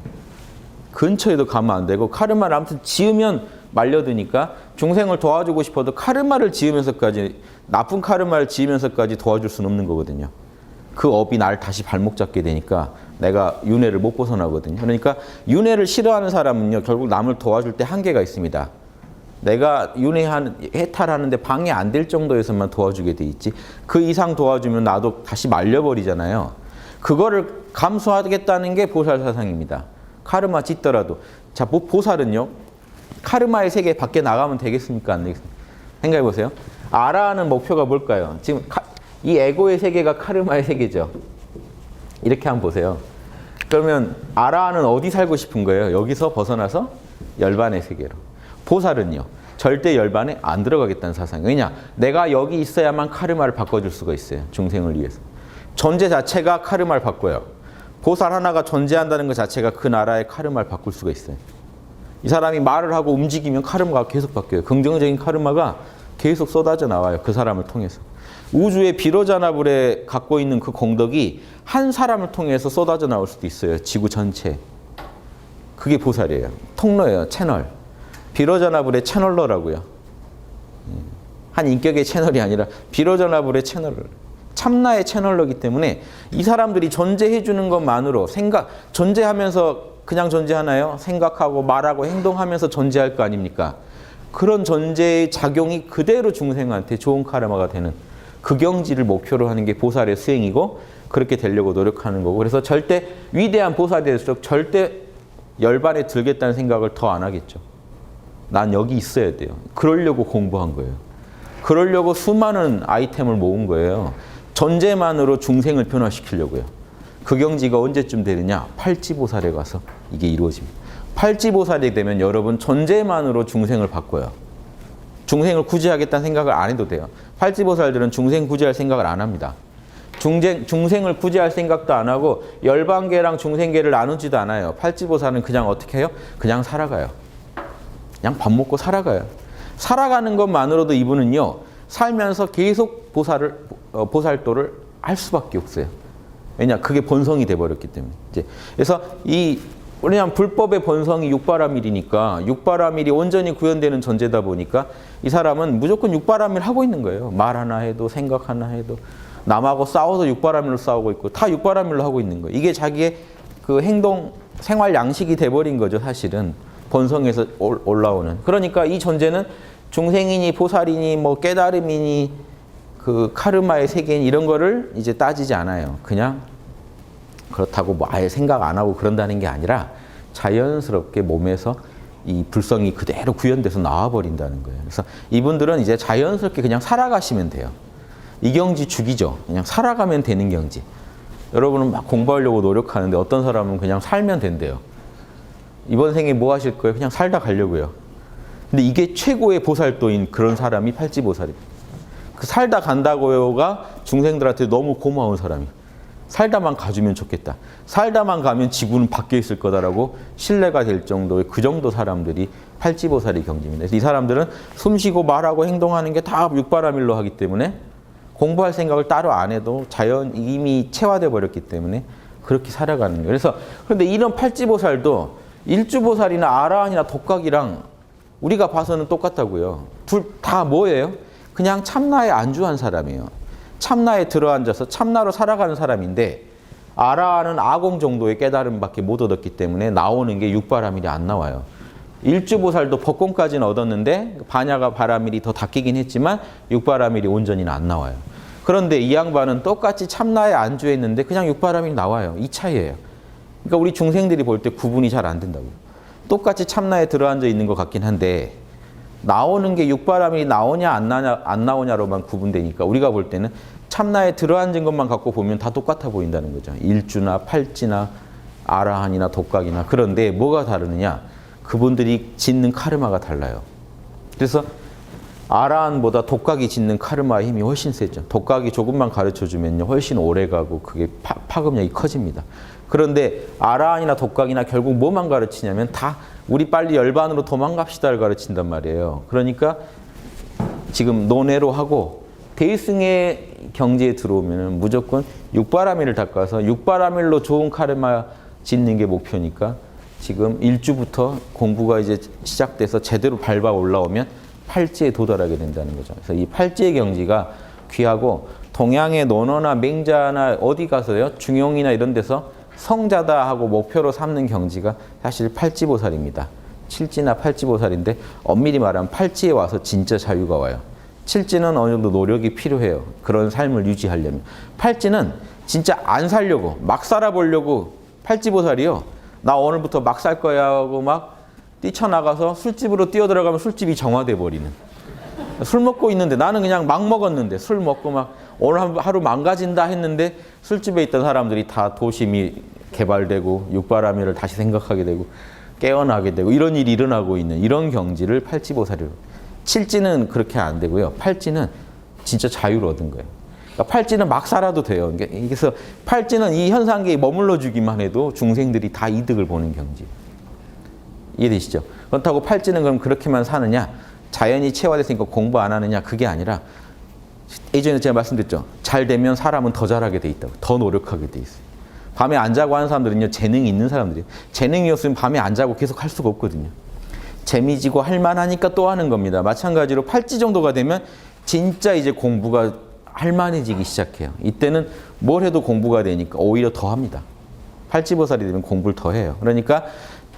근처에도 가면 안 되고 카르마를 아무튼 지으면 말려드니까 중생을 도와주고 싶어도 카르마를 지으면서까지 나쁜 카르마를 지으면서까지 도와줄 수는 없는 거거든요. 그 업이 날 다시 발목 잡게 되니까 내가 윤회를 못 벗어나거든요. 그러니까 윤회를 싫어하는 사람은요 결국 남을 도와줄 때 한계가 있습니다. 내가 해탈하는데 방해 안 될 정도에서만 도와주게 돼 있지 그 이상 도와주면 나도 다시 말려버리잖아요. 그거를 감수하겠다는 게 보살 사상입니다. 카르마 짓더라도. 자, 보살은요 카르마의 세계 밖에 나가면 되겠습니까? 안 되겠습니까? 생각해 보세요. 아라하는 목표가 뭘까요? 지금 이 에고의 세계가 카르마의 세계죠. 이렇게 한번 보세요. 그러면 아라하는 어디 살고 싶은 거예요? 여기서 벗어나서 열반의 세계로. 보살은요 절대 열반에 안 들어가겠다는 사상이에요. 왜냐? 내가 여기 있어야만 카르마를 바꿔줄 수가 있어요. 중생을 위해서. 존재 자체가 카르마를 바꿔요. 보살 하나가 존재한다는 것 자체가 그 나라의 카르마를 바꿀 수가 있어요. 이 사람이 말을 하고 움직이면 카르마가 계속 바뀌어요. 긍정적인 카르마가 계속 쏟아져 나와요. 그 사람을 통해서. 우주의 비로자나불에 갖고 있는 그 공덕이 한 사람을 통해서 쏟아져 나올 수도 있어요. 지구 전체. 그게 보살이에요. 통로예요. 채널. 비로자나불의 채널러라고요. 한 인격의 채널이 아니라 비로자나불의 채널러. 참나의 채널러기 때문에 이 사람들이 존재해 주는 것만으로 존재하면서 그냥 존재하나요? 생각하고 말하고 행동하면서 존재할 거 아닙니까? 그런 존재의 작용이 그대로 중생한테 좋은 카르마가 되는 그 경지를 목표로 하는 게 보살의 수행이고 그렇게 되려고 노력하는 거고 그래서 절대 위대한 보살이 될수록 절대 열반에 들겠다는 생각을 더 안 하겠죠. 난 여기 있어야 돼요. 그러려고 공부한 거예요. 그러려고 수많은 아이템을 모은 거예요. 존재만으로 중생을 변화시키려고요. 그 경지가 언제쯤 되느냐? 팔지보살에 가서 이게 이루어집니다. 팔지보살이 되면 여러분 존재만으로 중생을 바꿔요. 중생을 구제하겠다는 생각을 안 해도 돼요. 팔지보살들은 중생 구제할 생각을 안 합니다. 중생을 구제할 생각도 안 하고 열반계랑 중생계를 나누지도 않아요. 팔지보살은 그냥 어떻게 해요? 그냥 살아가요. 그냥 밥 먹고 살아가요. 살아가는 것만으로도 이분은요. 살면서 계속 보살도를 할 수밖에 없어요. 왜냐? 그게 본성이 돼버렸기 때문에. 그래서 왜냐하면 불법의 본성이 육바라밀이니까 육바라밀이 온전히 구현되는 존재다 보니까 이 사람은 무조건 육바라밀 하고 있는 거예요. 말 하나 해도 생각 하나 해도 남하고 싸워도 육바라밀로 싸우고 있고 다 육바라밀로 하고 있는 거예요. 이게 자기의 그 행동 생활 양식이 돼버린 거죠. 사실은 본성에서 올라오는. 그러니까 이 존재는 중생이니 보살이니 뭐 깨달음이니 그 카르마의 세계인 이런 거를 이제 따지지 않아요. 그냥 그렇다고 뭐 아예 생각 안 하고 그런다는 게 아니라 자연스럽게 몸에서 이 불성이 그대로 구현돼서 나와버린다는 거예요. 그래서 이분들은 이제 자연스럽게 그냥 살아가시면 돼요. 이 경지 죽이죠. 그냥 살아가면 되는 경지. 여러분은 막 공부하려고 노력하는데 어떤 사람은 그냥 살면 된대요. 이번 생에 뭐 하실 거예요? 그냥 살다 가려고요. 근데 이게 최고의 보살도인 그런 사람이 팔지보살이에요. 그 살다 간다고요가 중생들한테 너무 고마운 사람이에요. 살다만 가주면 좋겠다. 살다만 가면 지구는 바뀌어 있을 거다라고 신뢰가 될 정도의 그 정도 사람들이 팔지보살의 경지입니다. 그래서 이 사람들은 숨쉬고 말하고 행동하는 게 다 육바라밀로 하기 때문에 공부할 생각을 따로 안 해도 자연 이미 체화돼 버렸기 때문에 그렇게 살아가는 거예요. 그래서 그런데 이런 팔지보살도 일주보살이나 아라한이나 독각이랑 우리가 봐서는 똑같다고요. 둘 다 뭐예요? 그냥 참나에 안주한 사람이에요. 참나에 들어앉아서 참나로 살아가는 사람인데 아라한은 아공 정도의 깨달음밖에 못 얻었기 때문에 나오는 게 육바라밀이 안 나와요. 일주보살도 법공까지는 얻었는데 반야가 바라밀이 더 닦이긴 했지만 육바라밀이 온전히는 안 나와요. 그런데 이 양반은 똑같이 참나에 안주했는데 그냥 육바라밀이 나와요. 이 차이예요. 그러니까 우리 중생들이 볼 때 구분이 잘 안 된다고요. 똑같이 참나에 들어앉아 있는 것 같긴 한데 나오는 게 육바라밀이 나오냐 안 나오냐로만 구분되니까 우리가 볼 때는 참나에 들어앉은 것만 갖고 보면 다 똑같아 보인다는 거죠. 일주나 팔지나 아라한이나 독각이나. 그런데 뭐가 다르느냐? 그분들이 짓는 카르마가 달라요. 그래서 아라한보다 독각이 짓는 카르마의 힘이 훨씬 세죠. 독각이 조금만 가르쳐주면요 훨씬 오래 가고 그게 파급력이 커집니다. 그런데 아라한이나 독각이나 결국 뭐만 가르치냐면 다 우리 빨리 열반으로 도망갑시다를 가르친단 말이에요. 그러니까 지금 논외로 하고 대승의 경지에 들어오면 무조건 육바라밀을 닦아서 육바라밀로 좋은 카르마 짓는 게 목표니까 지금 1주부터 공부가 이제 시작돼서 제대로 밟아 올라오면 팔지에 도달하게 된다는 거죠. 그래서 이 팔지의 경지가 귀하고 동양의 논어나 맹자나 어디 가서요 중용이나 이런 데서 성자다 하고 목표로 삼는 경지가 사실 팔지보살입니다. 칠지나 팔지보살인데 엄밀히 말하면 팔지에 와서 진짜 자유가 와요. 칠지는 어느 정도 노력이 필요해요. 그런 삶을 유지하려면. 팔지는 진짜 안 살려고 막 살아보려고 팔지보살이요. 나 오늘부터 막 살 거야 하고 막 뛰쳐나가서 술집으로 뛰어들어가면 술집이 정화돼 버리는. 술 먹고 있는데 나는 그냥 막 먹었는데 술 먹고 막 오늘 하루 망가진다 했는데 술집에 있던 사람들이 다 도심이 개발되고 육바라밀을 다시 생각하게 되고 깨어나게 되고 이런 일이 일어나고 있는 이런 경지를 팔지보살이라고. 칠지는 그렇게 안 되고요. 팔지는 진짜 자유를 얻은 거예요. 그러니까 팔지는 막 살아도 돼요. 그래서 팔지는 이 현상계에 머물러 주기만 해도 중생들이 다 이득을 보는 경지. 이해되시죠? 그렇다고 팔지는 그럼 그렇게만 사느냐? 자연이 체화됐으니까 공부 안 하느냐? 그게 아니라 예전에 제가 말씀드렸죠. 잘 되면 사람은 더 잘하게 돼 있다고. 더 노력하게 돼 있어요. 밤에 안 자고 하는 사람들은요. 재능이 있는 사람들이에요. 재능이 없으면 밤에 안 자고 계속 할 수가 없거든요. 재미지고 할 만하니까 또 하는 겁니다. 마찬가지로 팔지 정도가 되면 진짜 이제 공부가 할 만해지기 시작해요. 이때는 뭘 해도 공부가 되니까 오히려 더 합니다. 팔지보살이 되면 공부를 더 해요. 그러니까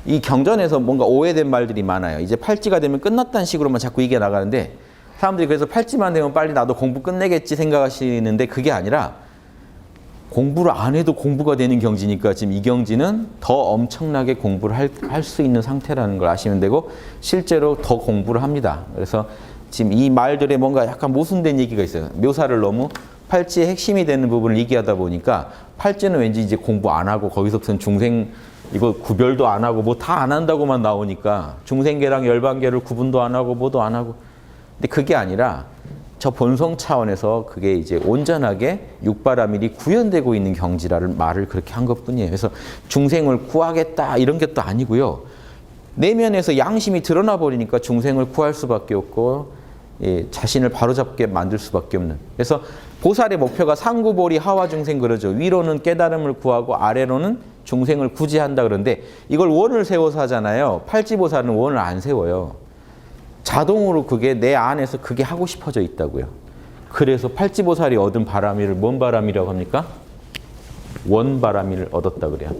이 경전에서 뭔가 오해된 말들이 많아요. 이제 팔지가 되면 끝났다는 식으로만 자꾸 이게 나가는데 사람들이 그래서 팔지만 되면 빨리 나도 공부 끝내겠지 생각하시는데 그게 아니라 공부를 안 해도 공부가 되는 경지니까 지금 이 경지는 더 엄청나게 공부를 할 수 있는 상태라는 걸 아시면 되고 실제로 더 공부를 합니다. 그래서 지금 이 말들에 뭔가 약간 모순된 얘기가 있어요. 묘사를 너무 팔지의 핵심이 되는 부분을 얘기하다 보니까 팔지는 왠지 이제 공부 안 하고 거기서부터는 중생 이거 구별도 안 하고 뭐 다 안 한다고만 나오니까 중생계랑 열반계를 구분도 안 하고 뭐도 안 하고 근데 그게 아니라 저 본성 차원에서 그게 이제 온전하게 육바라밀이 구현되고 있는 경지라는 말을 그렇게 한 것뿐이에요. 그래서 중생을 구하겠다 이런 게 또 아니고요. 내면에서 양심이 드러나 버리니까 중생을 구할 수밖에 없고 예, 자신을 바로잡게 만들 수밖에 없는. 그래서 보살의 목표가 상구보리 하와 중생 그러죠. 위로는 깨달음을 구하고 아래로는 중생을 구제한다 그러는데 이걸 원을 세워서 하잖아요. 팔지보살은 원을 안 세워요. 자동으로 그게 내 안에서 그게 하고 싶어져 있다고요. 그래서 팔지보살이 얻은 바라밀을 뭔 바라밀이라고 합니까? 원바라밀을 얻었다 그래요.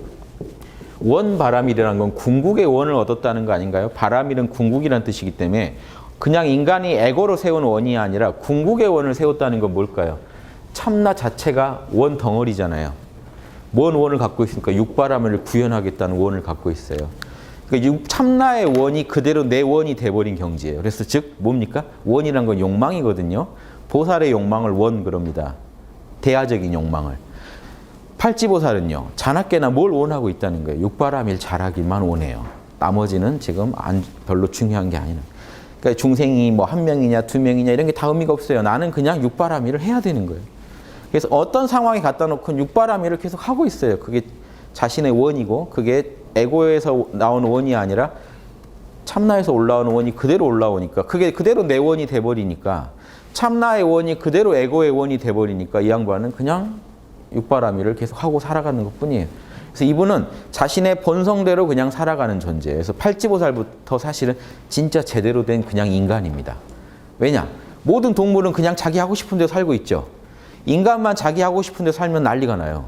원바라밀이라는 건 궁극의 원을 얻었다는 거 아닌가요? 바라밀은 궁극이라는 뜻이기 때문에 그냥 인간이 에고로 세운 원이 아니라 궁극의 원을 세웠다는 건 뭘까요? 참나 자체가 원 덩어리잖아요. 뭔 원을 갖고 있습니까? 육바라밀을 구현하겠다는 원을 갖고 있어요. 그러니까 참나의 원이 그대로 내 원이 돼버린 경지예요. 그래서 즉 뭡니까? 원이란 건 욕망이거든요. 보살의 욕망을 원 그럽니다. 대하적인 욕망을. 팔지보살은요. 자나깨나 뭘 원하고 있다는 거예요. 육바라밀 잘하기만 원해요. 나머지는 지금 별로 중요한 게 아니에요. 그러니까 중생이 뭐 한 명이냐 두 명이냐 이런 게 다 의미가 없어요. 나는 그냥 육바라밀을 해야 되는 거예요. 그래서 어떤 상황에 갖다 놓고 육바라밀을 계속 하고 있어요. 그게 자신의 원이고 그게 에고에서 나오는 원이 아니라 참나에서 올라오는 원이 그대로 올라오니까 그게 그대로 내 원이 돼버리니까 참나의 원이 그대로 에고의 원이 돼버리니까 이 양반은 그냥 육바라밀을 계속 하고 살아가는 것뿐이에요. 그래서 이분은 자신의 본성대로 그냥 살아가는 존재예요. 그래서 팔지보살부터 사실은 진짜 제대로 된 그냥 인간입니다. 왜냐? 모든 동물은 그냥 자기 하고 싶은 대로 살고 있죠. 인간만 자기 하고 싶은 대로 살면 난리가 나요.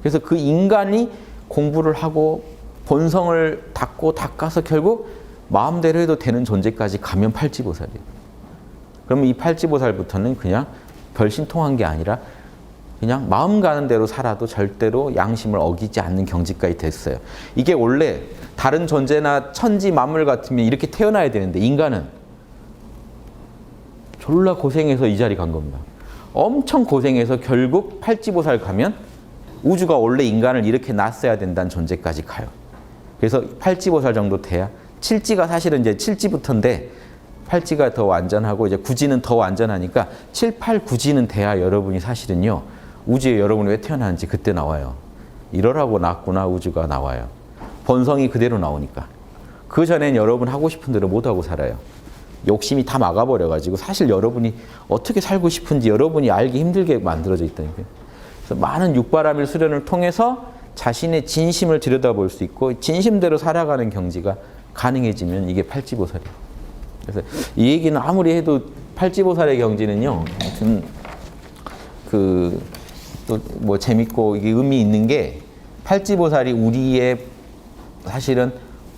그래서 그 인간이 공부를 하고 본성을 닦아서 결국 마음대로 해도 되는 존재까지 가면 팔지보살이에요. 그러면 이 팔지보살부터는 그냥 별신통한 게 아니라 그냥 마음 가는 대로 살아도 절대로 양심을 어기지 않는 경지까지 됐어요. 이게 원래 다른 존재나 천지 만물 같으면 이렇게 태어나야 되는데 인간은 졸라 고생해서 이 자리 간 겁니다. 엄청 고생해서 결국 팔지보살 가면 우주가 원래 인간을 이렇게 놨어야 된다는 존재까지 가요. 그래서 팔지보살 정도 돼야 칠지가 사실은 이제 칠지부터인데 팔찌가 더 완전하고 이제 구지는 더 완전하니까 7, 8, 구지는 돼야 여러분이 사실은요. 우주에 여러분이 왜 태어나는지 그때 나와요. 이러라고 낳았구나 우주가 나와요. 본성이 그대로 나오니까. 그 전엔 여러분 하고 싶은 대로 못하고 살아요. 욕심이 다 막아버려가지고 사실 여러분이 어떻게 살고 싶은지 여러분이 알기 힘들게 만들어져 있다니까요. 그래서 많은 육바라밀 수련을 통해서 자신의 진심을 들여다볼 수 있고 진심대로 살아가는 경지가 가능해지면 이게 팔찌보살이에요. 그래서 이 얘기는 아무리 해도 팔찌보살의 경지는요. 아무튼 또 뭐 재밌고 이게 의미 있는 게 팔찌보살이 우리의 사실은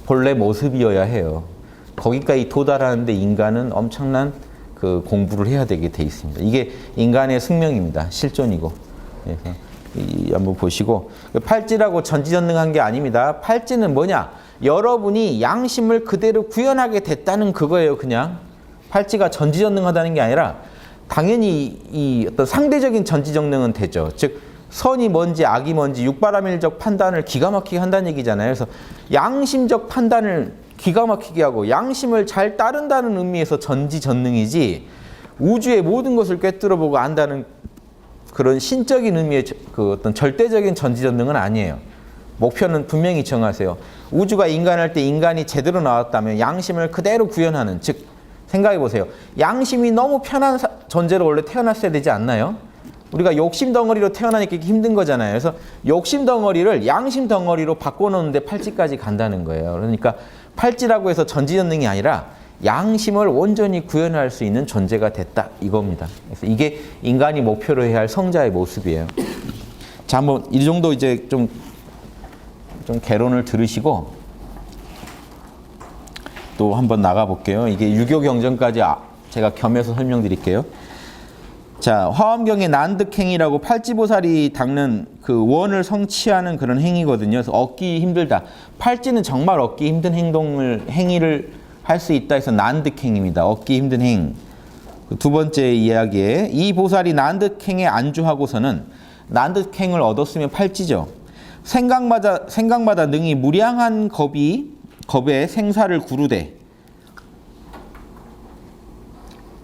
본래 모습이어야 해요. 거기까지 도달하는데 인간은 엄청난 그 공부를 해야 되게 돼 있습니다. 이게 인간의 숙명입니다. 실존이고. 그래서 한번 보시고 팔찌라고 전지전능한 게 아닙니다. 팔찌는 뭐냐? 여러분이 양심을 그대로 구현하게 됐다는 그거예요. 그냥 팔찌가 전지전능하다는 게 아니라 당연히 이 어떤 상대적인 전지전능은 되죠. 즉 선이 뭔지 악이 뭔지 육바라밀적 판단을 기가 막히게 한다는 얘기잖아요. 그래서 양심적 판단을 기가 막히게 하고 양심을 잘 따른다는 의미에서 전지전능이지 우주의 모든 것을 꿰뚫어보고 안다는 그런 신적인 의미의 그 어떤 절대적인 전지전능은 아니에요. 목표는 분명히 정하세요. 우주가 인간할 때 인간이 제대로 나왔다면 양심을 그대로 구현하는, 즉 생각해 보세요. 양심이 너무 편한 존재로 원래 태어났어야 되지 않나요? 우리가 욕심 덩어리로 태어나니까 힘든 거잖아요. 그래서 욕심 덩어리를 양심 덩어리로 바꿔놓는데 팔찌까지 간다는 거예요. 그러니까 팔찌라고 해서 전지전능이 아니라 양심을 온전히 구현할 수 있는 존재가 됐다 이겁니다. 그래서 이게 인간이 목표로 해야 할 성자의 모습이에요. 자, 한번 이 정도 이제 좀 개론을 들으시고 또 한번 나가 볼게요. 이게 유교 경전까지 제가 겸해서 설명드릴게요. 자, 화엄경의 난득행위라고 팔찌보살이 닦는 그 원을 성취하는 그런 행위거든요. 그래서 얻기 힘들다. 팔찌는 정말 얻기 힘든 행위를 할 수 있다 해서 난득행위입니다. 얻기 힘든 행. 두 번째 이야기에 이 보살이 난득행에 안주하고서는 난득행을 얻었으면 팔찌죠. 생각마다 능히 무량한 겁에 생사를 구르되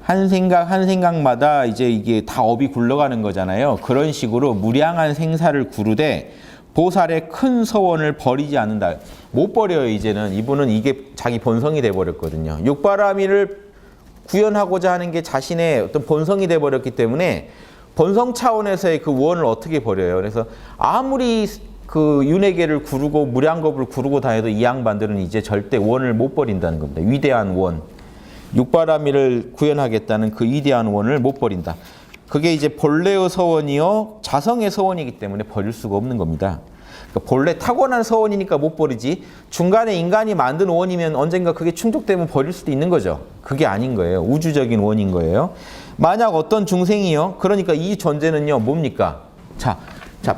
한 생각마다 이제 이게 다 업이 굴러가는 거잖아요. 그런 식으로 무량한 생사를 구르되 보살의 큰 서원을 버리지 않는다. 못 버려요. 이제는 이분은 이게 자기 본성이 돼버렸거든요. 육바라밀을 구현하고자 하는 게 자신의 어떤 본성이 돼버렸기 때문에 본성 차원에서의 그 원을 어떻게 버려요. 그래서 아무리 그 윤회계를 구르고 무량겁을 구르고 다녀도 이 양반들은 이제 절대 원을 못 버린다는 겁니다. 위대한 원. 육바라밀을 구현하겠다는 그 위대한 원을 못 버린다. 그게 이제 본래의 서원이요 자성의 서원이기 때문에 버릴 수가 없는 겁니다. 그러니까 본래 타고난 서원이니까 못 버리지 중간에 인간이 만든 원이면 언젠가 그게 충족되면 버릴 수도 있는 거죠. 그게 아닌 거예요. 우주적인 원인 거예요. 만약 어떤 중생이요. 그러니까 이 존재는요 뭡니까? 자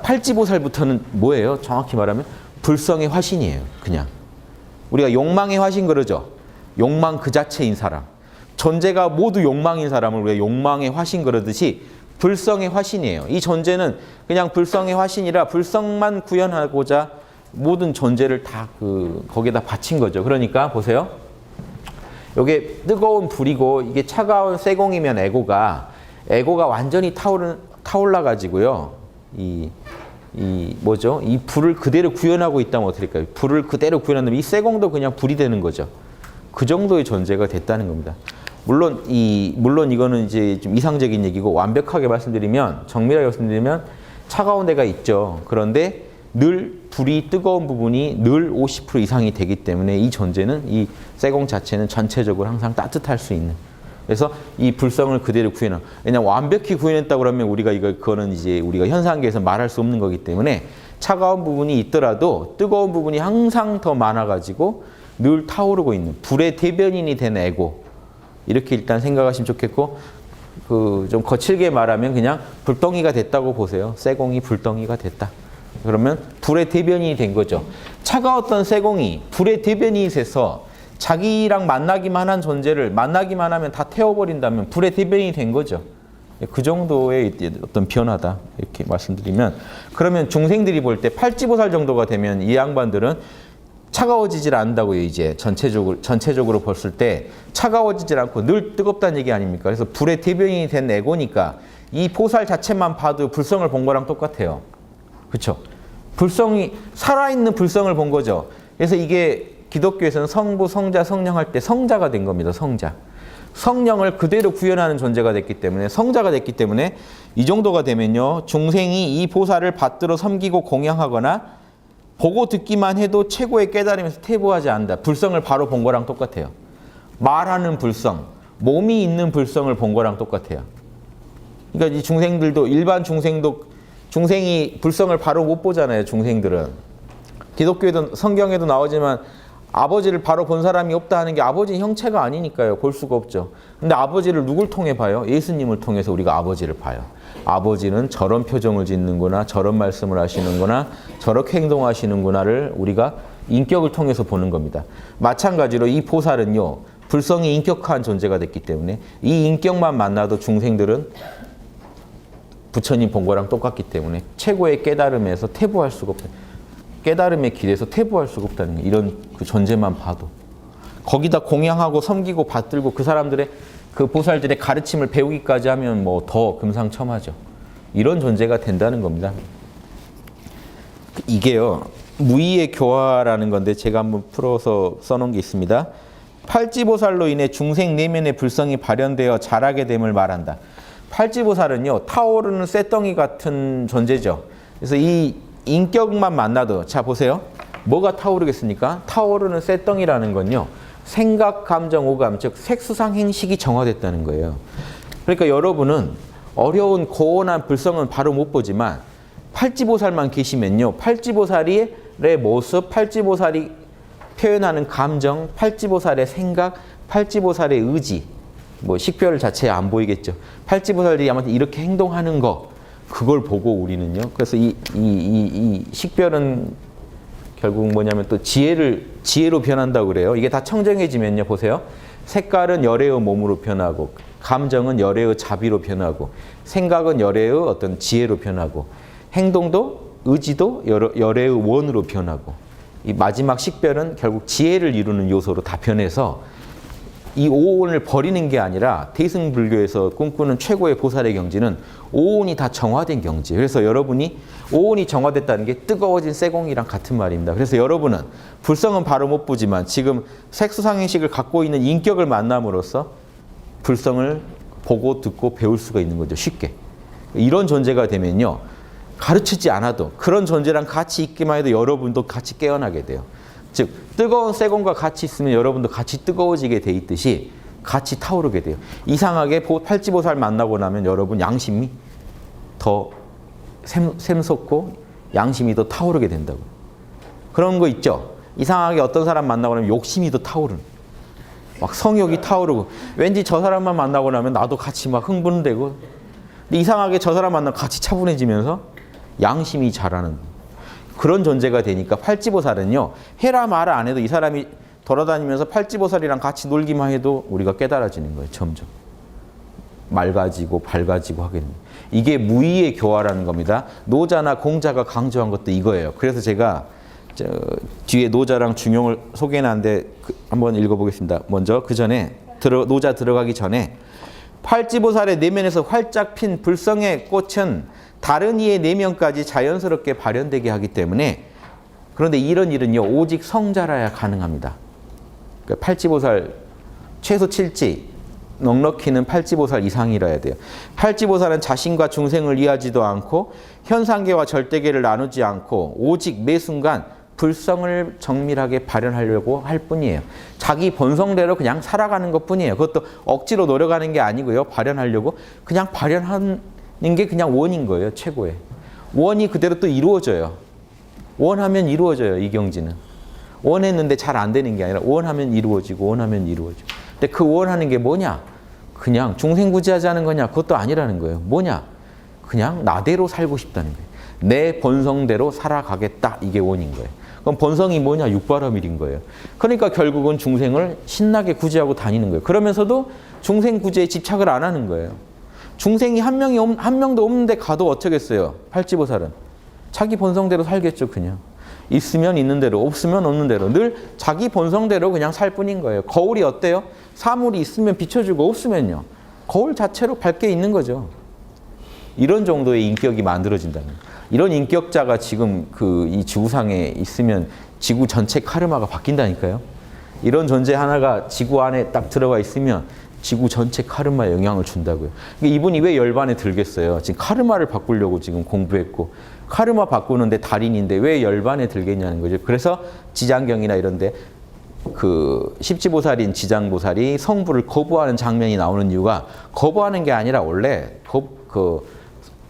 팔찌보살부터는 뭐예요? 정확히 말하면 불성의 화신이에요. 그냥 우리가 욕망의 화신 그러죠. 욕망 그 자체인 사람. 존재가 모두 욕망인 사람을 우리가 욕망의 화신 그러듯이 불성의 화신이에요. 이 존재는 그냥 불성의 화신이라 불성만 구현하고자 모든 존재를 다 거기에다 바친 거죠. 그러니까 보세요. 이게 뜨거운 불이고 이게 차가운 세공이면 에고가 완전히 타올라 가지고요. 이 불을 그대로 구현하고 있다면 어떻게 될까요? 불을 그대로 구현한다면 이 세공도 그냥 불이 되는 거죠. 그 정도의 존재가 됐다는 겁니다. 물론 이거는 이제 좀 이상적인 얘기고 완벽하게 말씀드리면 정밀하게 말씀드리면 차가운 데가 있죠. 그런데 늘 불이 뜨거운 부분이 늘 50% 이상이 되기 때문에 이 존재는 이 세공 자체는 전체적으로 항상 따뜻할 수 있는. 그래서 이 불성을 그대로 구현한. 왜냐하면 완벽히 구현했다고 그러면 그거는 이제 우리가 현상계에서 말할 수 없는 거기 때문에 차가운 부분이 있더라도 뜨거운 부분이 항상 더 많아가지고 늘 타오르고 있는 불의 대변인이 된 에고. 이렇게 일단 생각하시면 좋겠고 좀 거칠게 말하면 그냥 불덩이가 됐다고 보세요. 세공이 불덩이가 됐다. 그러면 불의 대변인이 된 거죠. 차가웠던 세공이 불의 대변인이 돼서 자기랑 만나기만 한 존재를 만나기만 하면 다 태워버린다면 불의 대변인이 된 거죠. 그 정도의 어떤 변화다. 이렇게 말씀드리면 그러면 중생들이 볼 때 팔찌보살 정도가 되면 이 양반들은 차가워지질 않는다고요. 이제 전체적으로 봤을 때 차가워지질 않고 늘 뜨겁다는 얘기 아닙니까? 그래서 불의 대변인이 된 에고니까 이 보살 자체만 봐도 불성을 본 거랑 똑같아요. 그렇죠? 불성이 살아있는 불성을 본 거죠. 그래서 이게 기독교에서는 성부, 성자, 성령 할 때 성자가 된 겁니다. 성자. 성령을 그대로 구현하는 존재가 됐기 때문에 성자가 됐기 때문에 이 정도가 되면요. 중생이 이 보살을 받들어 섬기고 공양하거나 보고 듣기만 해도 최고의 깨달음에서 퇴보하지 않는다. 불성을 바로 본 거랑 똑같아요. 말하는 불성, 몸이 있는 불성을 본 거랑 똑같아요. 그러니까 이 중생들도 일반 중생이 불성을 바로 못 보잖아요. 중생들은. 기독교에도 성경에도 나오지만 아버지를 바로 본 사람이 없다 하는 게 아버지 형체가 아니니까요. 볼 수가 없죠. 근데 아버지를 누굴 통해 봐요? 예수님을 통해서 우리가 아버지를 봐요. 아버지는 저런 표정을 짓는구나, 저런 말씀을 하시는구나, 저렇게 행동하시는구나를 우리가 인격을 통해서 보는 겁니다. 마찬가지로 이 보살은요. 불성이 인격화한 존재가 됐기 때문에 이 인격만 만나도 중생들은 부처님 본 거랑 똑같기 때문에 최고의 깨달음에서 퇴보할 수가 없다. 깨달음의 길에서 퇴보할 수가 없다는 거예요. 이런 그 존재만 봐도. 거기다 공양하고 섬기고 받들고 그 사람들의 그 보살들의 가르침을 배우기까지 하면 뭐 더 금상첨화죠. 이런 존재가 된다는 겁니다. 이게요. 무의의 교화라는 건데 제가 한번 풀어서 써놓은 게 있습니다. 팔지보살로 인해 중생 내면의 불성이 발현되어 자라게 됨을 말한다. 팔지보살은요. 타오르는 쇳덩이 같은 존재죠. 그래서 이 인격만 만나도 자 보세요. 뭐가 타오르겠습니까? 타오르는 쇳덩이라는 건요. 생각, 감정, 오감, 즉 색수상 행식이 정화됐다는 거예요. 그러니까 여러분은 어려운 고온한 불성은 바로 못 보지만 팔지보살만 계시면요. 팔지보살의 모습, 팔지보살이 표현하는 감정, 팔지보살의 생각, 팔지보살의 의지 뭐 식별 자체에 안 보이겠죠. 팔지보살들이 아마 이렇게 행동하는 거 그걸 보고 우리는요. 그래서 이 식별은 결국 뭐냐면 또 지혜로 변한다고 그래요. 이게 다 청정해지면요. 보세요. 색깔은 열애의 몸으로 변하고 감정은 열애의 자비로 변하고 생각은 열애의 어떤 지혜로 변하고 행동도 의지도 열애의 원으로 변하고 이 마지막 식별은 결국 지혜를 이루는 요소로 다 변해서 이 오온을 버리는 게 아니라 대승불교에서 꿈꾸는 최고의 보살의 경지는 오온이 다 정화된 경지. 그래서 여러분이 오온이 정화됐다는 게 뜨거워진 쇠공이랑 같은 말입니다. 그래서 여러분은 불성은 바로 못 보지만 지금 색수상행식을 갖고 있는 인격을 만남으로써 불성을 보고 듣고 배울 수가 있는 거죠. 쉽게. 이런 존재가 되면요. 가르치지 않아도 그런 존재랑 같이 있기만 해도 여러분도 같이 깨어나게 돼요. 즉 뜨거운 쇠공과 같이 있으면 여러분도 같이 뜨거워지게 돼 있듯이 같이 타오르게 돼요. 이상하게 팔지보살 만나고 나면 여러분 양심이 더 샘솟고 양심이 더 타오르게 된다고. 그런 거 있죠. 이상하게 어떤 사람 만나고 나면 욕심이 더 타오르는. 막 성욕이 타오르고 왠지 저 사람만 만나고 나면 나도 같이 막 흥분되고 근데 이상하게 저 사람 만나면 같이 차분해지면서 양심이 자라는 그런 존재가 되니까 팔지보살은요. 해라 마라 안 해도 이 사람이 돌아다니면서 팔지보살이랑 같이 놀기만 해도 우리가 깨달아지는 거예요. 점점. 맑아지고 밝아지고 하게 됩니다. 이게 무의의 교화라는 겁니다. 노자나 공자가 강조한 것도 이거예요. 그래서 제가 뒤에 노자랑 중용을 소개해놨는데 한번 읽어보겠습니다. 먼저 그 전에 노자 들어가기 전에 팔지보살의 내면에서 활짝 핀 불성의 꽃은 다른 이의 내면까지 자연스럽게 발현되게 하기 때문에 그런데 이런 일은요. 오직 성자라야 가능합니다. 그러니까 팔지보살 최소 7지 넉넉히는 팔지보살 이상이라야 돼요. 팔지보살은 자신과 중생을 이해하지도 않고 현상계와 절대계를 나누지 않고 오직 매 순간 불성을 정밀하게 발현하려고 할 뿐이에요. 자기 본성대로 그냥 살아가는 것뿐이에요. 그것도 억지로 노력하는 게 아니고요. 발현하려고 그냥 발현하는 게 그냥 원인 거예요. 최고의. 원이 그대로 또 이루어져요. 원하면 이루어져요. 이 경지는. 원했는데 잘 안 되는 게 아니라 원하면 이루어지고 원하면 이루어지고. 근데 그 원하는 게 뭐냐? 그냥 중생구제하지 않은 거냐? 그것도 아니라는 거예요. 뭐냐? 그냥 나대로 살고 싶다는 거예요. 내 본성대로 살아가겠다. 이게 원인 거예요. 그럼 본성이 뭐냐? 육바라밀인 거예요. 그러니까 결국은 중생을 신나게 구제하고 다니는 거예요. 그러면서도 중생 구제에 집착을 안 하는 거예요. 중생이 한 명도 없는데 가도 어쩌겠어요? 팔지보살은. 자기 본성대로 살겠죠, 그냥. 있으면 있는 대로, 없으면 없는 대로 늘 자기 본성대로 그냥 살 뿐인 거예요. 거울이 어때요? 사물이 있으면 비춰주고 없으면요. 거울 자체로 밝게 있는 거죠. 이런 정도의 인격이 만들어진다는 거예요. 이런 인격자가 지금 이 지구상에 있으면 지구 전체 카르마가 바뀐다니까요. 이런 존재 하나가 지구 안에 딱 들어가 있으면 지구 전체 카르마에 영향을 준다고요. 이분이 왜 열반에 들겠어요? 지금 카르마를 바꾸려고 지금 공부했고 카르마 바꾸는데 달인인데 왜 열반에 들겠냐는 거죠. 그래서 지장경이나 이런데 십지보살인 지장보살이 성부를 거부하는 장면이 나오는 이유가 거부하는 게 아니라 원래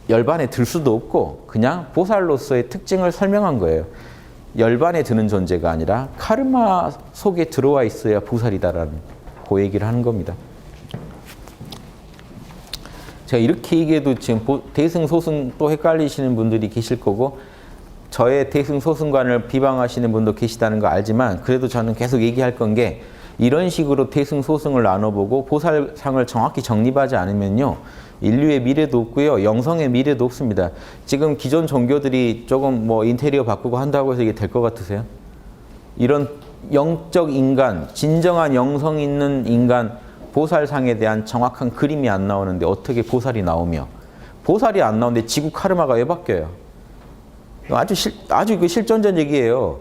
열반에 들 수도 없고 그냥 보살로서의 특징을 설명한 거예요. 열반에 드는 존재가 아니라 카르마 속에 들어와 있어야 보살이다라는 그 얘기를 하는 겁니다. 제가 이렇게 얘기해도 지금 대승소승 또 헷갈리시는 분들이 계실 거고 저의 대승소승관을 비방하시는 분도 계시다는 거 알지만 그래도 저는 계속 얘기할 건 게 이런 식으로 대승소승을 나눠보고 보살상을 정확히 정립하지 않으면요. 인류의 미래도 없고요. 영성의 미래도 없습니다. 지금 기존 종교들이 조금 인테리어 바꾸고 한다고 해서 이게 될 것 같으세요? 이런 영적 인간, 진정한 영성 있는 인간, 보살상에 대한 정확한 그림이 안 나오는데 어떻게 보살이 나오며 보살이 안 나오는데 지구 카르마가 왜 바뀌어요? 아주 실존적 얘기예요.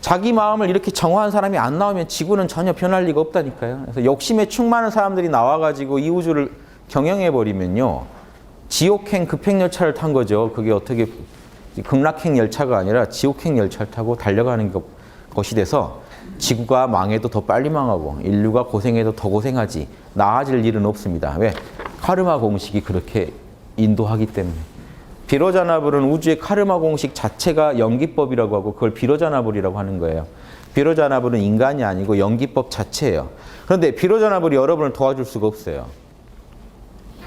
자기 마음을 이렇게 정화한 사람이 안 나오면 지구는 전혀 변할 리가 없다니까요. 그래서 욕심에 충만한 사람들이 나와가지고 이 우주를 경영해버리면요. 지옥행 급행열차를 탄 거죠. 그게 어떻게 극락행 열차가 아니라 지옥행 열차를 타고 달려가는 것이 돼서 지구가 망해도 더 빨리 망하고 인류가 고생해도 더 고생하지 나아질 일은 없습니다. 왜? 카르마 공식이 그렇게 인도하기 때문에. 비로자나불은 우주의 카르마 공식 자체가 연기법이라고 하고 그걸 비로자나불이라고 하는 거예요. 비로자나불은 인간이 아니고 연기법 자체예요. 그런데 비로자나불이 여러분을 도와줄 수가 없어요.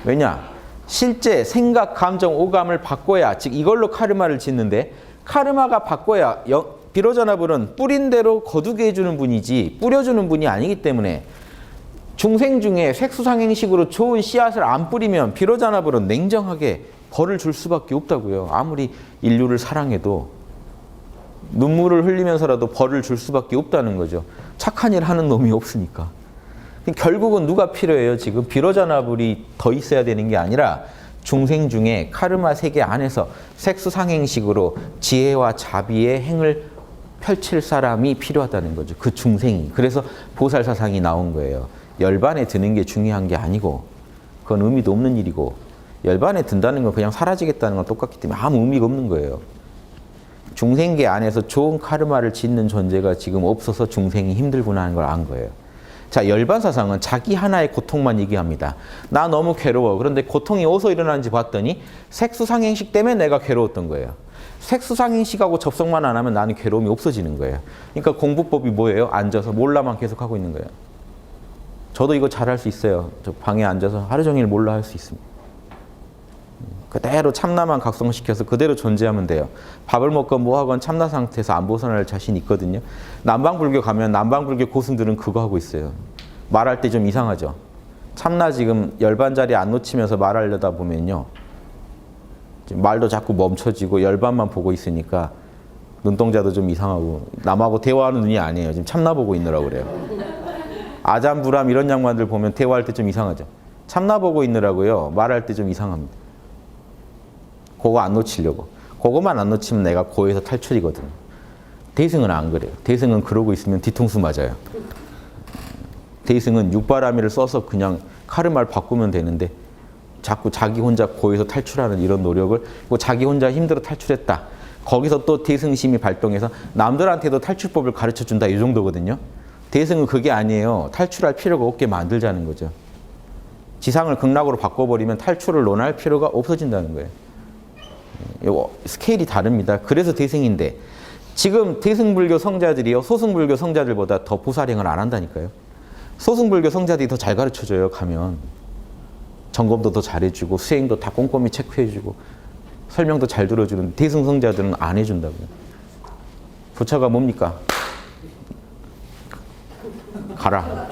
왜냐? 실제 생각, 감정, 오감을 바꿔야 즉 이걸로 카르마를 짓는데 카르마가 바꿔야 비로자나불은 뿌린 대로 거두게 해주는 분이지 뿌려주는 분이 아니기 때문에 중생 중에 색수상행식으로 좋은 씨앗을 안 뿌리면 비로자나불은 냉정하게 벌을 줄 수밖에 없다고요. 아무리 인류를 사랑해도 눈물을 흘리면서라도 벌을 줄 수밖에 없다는 거죠. 착한 일 하는 놈이 없으니까. 결국은 누가 필요해요? 지금 비로자나불이 더 있어야 되는 게 아니라 중생 중에 카르마 세계 안에서 색수상행식으로 지혜와 자비의 행을 펼칠 사람이 필요하다는 거죠. 그 중생이. 그래서 보살사상이 나온 거예요. 열반에 드는 게 중요한 게 아니고 그건 의미도 없는 일이고 열반에 든다는 건 그냥 사라지겠다는 건 똑같기 때문에 아무 의미가 없는 거예요. 중생계 안에서 좋은 카르마를 짓는 존재가 지금 없어서 중생이 힘들구나 하는 걸 안 거예요. 자, 열반사상은 자기 하나의 고통만 얘기합니다. 나 너무 괴로워. 그런데 고통이 어디서 일어나는지 봤더니 색수상행식 때문에 내가 괴로웠던 거예요. 색수상행식하고 접속만 안 하면 나는 괴로움이 없어지는 거예요. 그러니까 공부법이 뭐예요? 앉아서 몰라만 계속 하고 있는 거예요. 저도 이거 잘할 수 있어요. 저 방에 앉아서 하루 종일 몰라 할 수 있습니다. 그대로 참나만 각성시켜서 그대로 존재하면 돼요. 밥을 먹건 뭐 하건 참나 상태에서 안 벗어날 자신 있거든요. 남방불교 가면 남방불교 고승들은 그거 하고 있어요. 말할 때 좀 이상하죠. 참나 지금 열반 자리 안 놓치면서 말하려다 보면요. 말도 자꾸 멈춰지고 열반만 보고 있으니까 눈동자도 좀 이상하고 남하고 대화하는 눈이 아니에요. 지금 참나 보고 있느라고 그래요. 아잠부람 이런 양반들 보면 대화할 때 좀 이상하죠. 참나 보고 있느라고요. 말할 때 좀 이상합니다. 그거 안 놓치려고. 그거만 안 놓치면 내가 고에서 탈출이거든요. 대승은 안 그래요. 대승은 그러고 있으면 뒤통수 맞아요. 대승은 육바라밀을 써서 그냥 카르마를 바꾸면 되는데 자꾸 자기 혼자 고에서 탈출하는 이런 노력을 자기 혼자 힘들어 탈출했다. 거기서 또 대승심이 발동해서 남들한테도 탈출법을 가르쳐준다 이 정도거든요. 대승은 그게 아니에요. 탈출할 필요가 없게 만들자는 거죠. 지상을 극락으로 바꿔버리면 탈출을 논할 필요가 없어진다는 거예요. 스케일이 다릅니다. 그래서 대승인데 지금 대승불교 성자들이요 소승불교 성자들보다 더 보살행을 안 한다니까요. 소승불교 성자들이 더 잘 가르쳐줘요. 가면 점검도 더 잘해주고 수행도 다 꼼꼼히 체크해주고 설명도 잘 들어주는 대승 성자들은 안 해준다고요. 부처가 뭡니까? 가라.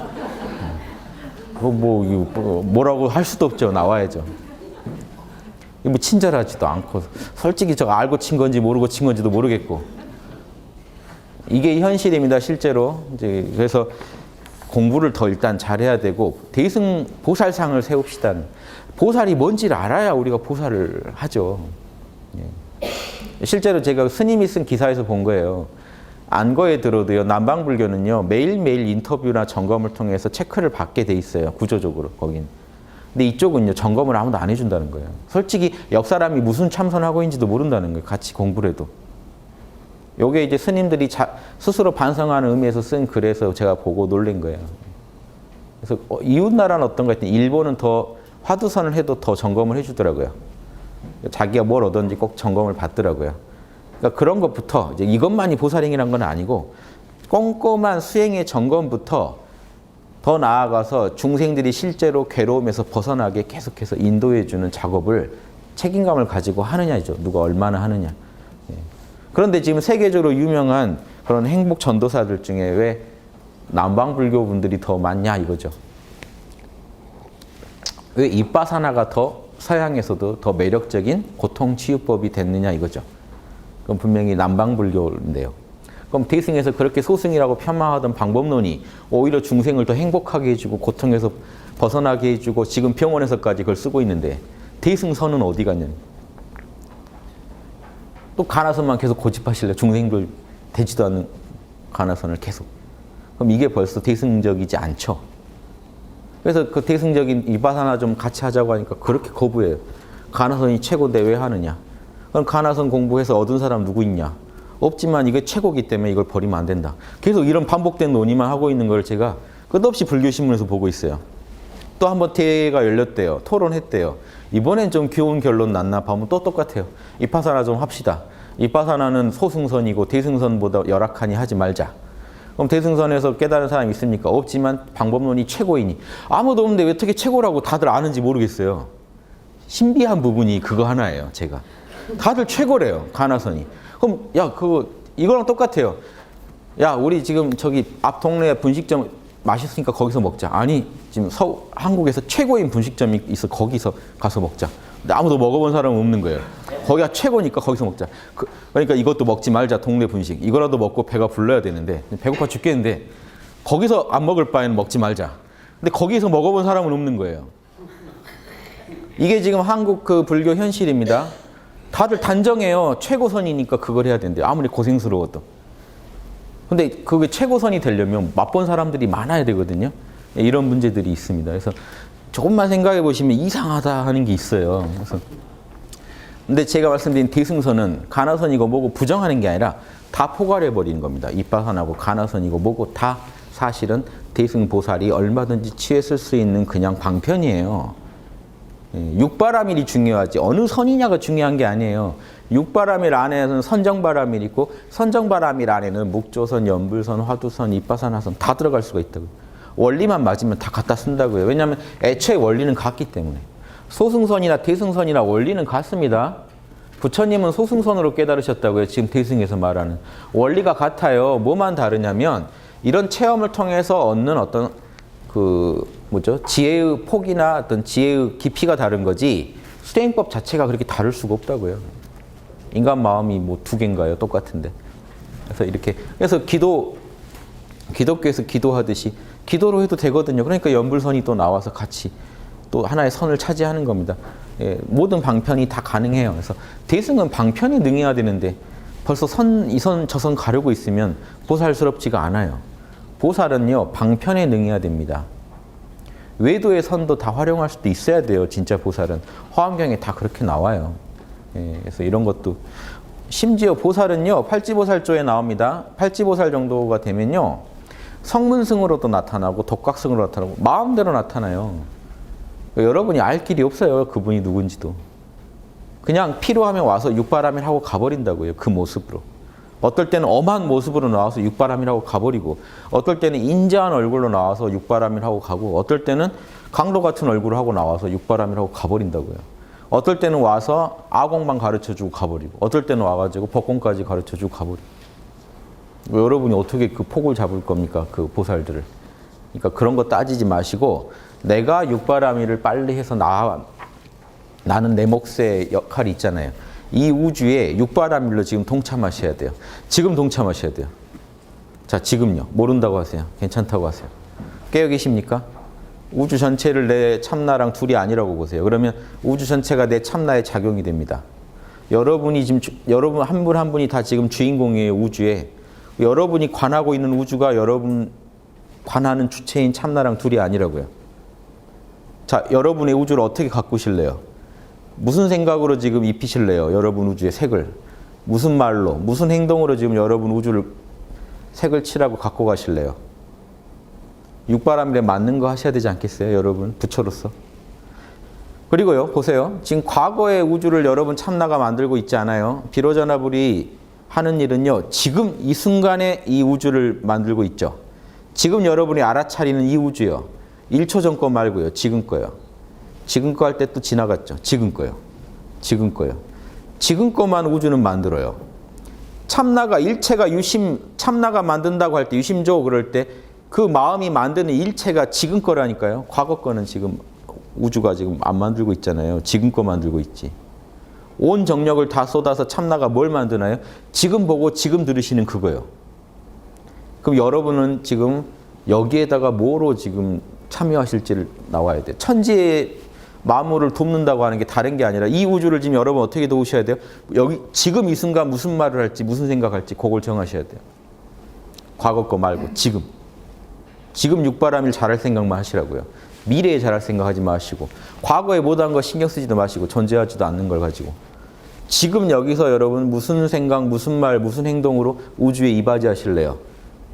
뭐라고 할 수도 없죠. 나와야죠. 친절하지도 않고 솔직히 저 알고 친 건지 모르고 친 건지도 모르겠고 이게 현실입니다, 실제로. 이제 그래서 공부를 더 일단 잘해야 되고 대승 보살상을 세웁시다. 보살이 뭔지를 알아야 우리가 보살을 하죠. 예. 실제로 제가 스님이 쓴 기사에서 본 거예요. 안거에 들어도요, 남방불교는요, 매일매일 인터뷰나 점검을 통해서 체크를 받게 돼 있어요. 구조적으로, 거긴. 근데 이쪽은요, 점검을 아무도 안 해준다는 거예요. 솔직히 옆 사람이 무슨 참선하고 있는지도 모른다는 거예요. 같이 공부를 해도. 요게 이제 스님들이 스스로 반성하는 의미에서 쓴 글에서 제가 보고 놀란 거예요. 그래서 이웃나라는 어떤가 했더니 일본은 더 화두선을 해도 더 점검을 해주더라고요. 자기가 뭘 얻었는지 꼭 점검을 받더라고요. 그러니까 그런 것부터 이제 이것만이 보살행이란 건 아니고 꼼꼼한 수행의 점검부터 더 나아가서 중생들이 실제로 괴로움에서 벗어나게 계속해서 인도해주는 작업을 책임감을 가지고 하느냐죠. 누가 얼마나 하느냐. 그런데 지금 세계적으로 유명한 그런 행복 전도사들 중에 왜 남방불교 분들이 더 많냐 이거죠. 왜 이빠사나가 더 서양에서도 더 매력적인 고통치유법이 됐느냐 이거죠. 그럼 분명히 남방불교인데요. 그럼 대승에서 그렇게 소승이라고 폄하하던 방법론이 오히려 중생을 더 행복하게 해주고 고통에서 벗어나게 해주고 지금 병원에서까지 그걸 쓰고 있는데 대승선은 어디 갔냐. 또 가나선만 계속 고집하실래? 중생들 되지도 않는 가나선을 계속. 그럼 이게 벌써 대승적이지 않죠. 그래서 그 대승적인 이바사나 좀 같이 하자고 하니까 그렇게 거부해요. 가나선이 최고인데 왜 하느냐. 그럼 가나선 공부해서 얻은 사람 누구 있냐. 없지만 이게 최고기 때문에 이걸 버리면 안 된다. 계속 이런 반복된 논의만 하고 있는 걸 제가 끝없이 불교신문에서 보고 있어요. 또 한 번 대회가 열렸대요. 토론했대요. 이번엔 좀 귀여운 결론 났나 보면 또 똑같아요. 이파사나 좀 합시다. 이파사나는 소승선이고 대승선보다 열악하니 하지 말자. 그럼 대승선에서 깨달은 사람이 있습니까? 없지만 방법론이 최고이니. 아무도 없는데 왜 어떻게 최고라고 다들 아는지 모르겠어요. 신비한 부분이 그거 하나예요. 제가. 다들 최고래요. 가나선이. 그럼 야 그거 이거랑 똑같아요. 야 우리 지금 저기 앞 동네에 분식점 맛있으니까 거기서 먹자. 아니 지금 한국에서 최고인 분식점이 있어. 거기서 가서 먹자. 근데 아무도 먹어본 사람은 없는 거예요. 거기가 최고니까 거기서 먹자. 그러니까 이것도 먹지 말자. 동네 분식. 이거라도 먹고 배가 불러야 되는데 배고파 죽겠는데 거기서 안 먹을 바에는 먹지 말자. 근데 거기서 먹어본 사람은 없는 거예요. 이게 지금 한국 그 불교 현실입니다. 다들 단정해요. 최고선이니까 그걸 해야 된대요. 아무리 고생스러워도. 근데 그게 최고선이 되려면 맛본 사람들이 많아야 되거든요. 이런 문제들이 있습니다. 그래서 조금만 생각해 보시면 이상하다 하는 게 있어요. 그래서 근데 제가 말씀드린 대승선은 가나선이고 뭐고 부정하는 게 아니라 다 포괄해 버리는 겁니다. 이빠선하고 가나선이고 뭐고 다 사실은 대승보살이 얼마든지 취했을 수 있는 그냥 방편이에요. 육바라밀이 중요하지 어느 선이냐가 중요한 게 아니에요. 육바라밀 안에는 선정바라밀 있고 선정바라밀 안에는 묵조선, 연불선, 화두선, 이빠사나선 다 들어갈 수가 있다고요. 원리만 맞으면 다 갖다 쓴다고요. 왜냐하면 애초에 원리는 같기 때문에. 소승선이나 대승선이나 원리는 같습니다. 부처님은 소승선으로 깨달으셨다고요. 지금 대승에서 말하는. 원리가 같아요. 뭐만 다르냐면 이런 체험을 통해서 얻는 어떤 지혜의 폭이나 어떤 지혜의 깊이가 다른 거지 수행법 자체가 그렇게 다를 수가 없다고요. 인간 마음이 뭐 두 개인가요? 똑같은데. 그래서 기독교에서 기도하듯이 기도로 해도 되거든요. 그러니까 연불선이 또 나와서 같이 또 하나의 선을 차지하는 겁니다. 예, 모든 방편이 다 가능해요. 그래서 대승은 방편이 능해야 되는데 벌써 이 선 저 선 가려고 있으면 보살스럽지가 않아요. 보살은요 방편에 능해야 됩니다. 외도의 선도 다 활용할 수도 있어야 돼요. 진짜 보살은 화엄경에 다 그렇게 나와요. 예, 그래서 이런 것도 심지어 보살은요 팔지보살조에 나옵니다. 팔지보살 정도가 되면요 성문승으로도 나타나고 독각승으로 나타나고 마음대로 나타나요. 여러분이 알 길이 없어요. 그분이 누군지도. 그냥 필요하면 와서 육바라밀 하고 가버린다고요. 그 모습으로. 어떨 때는 엄한 모습으로 나와서 육바라밀 하고 가버리고 어떨 때는 인자한 얼굴로 나와서 육바라밀 하고 가고 어떨 때는 강도 같은 얼굴을 하고 나와서 육바라밀 하고 가버린다고요. 어떨 때는 와서 아공만 가르쳐주고 가버리고 어떨 때는 와가지고 법공까지 가르쳐주고 가버리고 여러분이 어떻게 그 폭을 잡을 겁니까? 그 보살들을. 그러니까 그런 거 따지지 마시고 내가 육바라밀을 빨리 해서 나는 내 몫의 역할이 있잖아요. 이 우주에 육바라밀로 지금 동참하셔야 돼요. 지금 동참하셔야 돼요. 자, 지금요. 모른다고 하세요. 괜찮다고 하세요. 깨어 계십니까? 우주 전체를 내 참나랑 둘이 아니라고 보세요. 그러면 우주 전체가 내 참나의 작용이 됩니다. 여러분이 지금 여러분 한 분 한 분이 다 지금 주인공이에요. 우주에. 여러분이 관하고 있는 우주가 여러분 관하는 주체인 참나랑 둘이 아니라고요. 자, 여러분의 우주를 어떻게 가꾸실래요? 무슨 생각으로 지금 입히실래요? 여러분 우주의 색을. 무슨 말로, 무슨 행동으로 지금 여러분 우주를 색을 칠하고 갖고 가실래요? 육바람일에 맞는 거 하셔야 되지 않겠어요? 여러분 부처로서. 그리고요, 보세요. 지금 과거의 우주를 여러분 참나가 만들고 있지 않아요? 비로자나불이 하는 일은요, 지금 이 순간에 이 우주를 만들고 있죠. 지금 여러분이 알아차리는 이 우주요. 1초 전 거 말고요. 지금 거요. 지금 거 할 때 또 지나갔죠. 지금 거요. 지금 거요. 지금 거만 우주는 만들어요. 참나가 일체가 유심, 참나가 만든다고 할 때 유심조 그럴 때 그 마음이 만드는 일체가 지금 거라니까요. 과거 거는 지금 우주가 지금 안 만들고 있잖아요. 지금 거 만들고 있지. 온 정력을 다 쏟아서 참나가 뭘 만드나요? 지금 보고 지금 들으시는 그거요. 그럼 여러분은 지금 여기에다가 뭐로 지금 참여하실지를 나와야 돼요. 천지의 만물을 돕는다고 하는 게 다른 게 아니라 이 우주를 지금 여러분 어떻게 도우셔야 돼요? 여기 지금 이 순간 무슨 말을 할지 무슨 생각할지 그걸 정하셔야 돼요. 과거 거 말고 지금. 지금 육바람일 잘할 생각만 하시라고요. 미래에 잘할 생각하지 마시고 과거에 못한 거 신경 쓰지도 마시고 존재하지도 않는 걸 가지고 지금 여기서 여러분 무슨 생각, 무슨 말, 무슨 행동으로 우주에 이바지하실래요?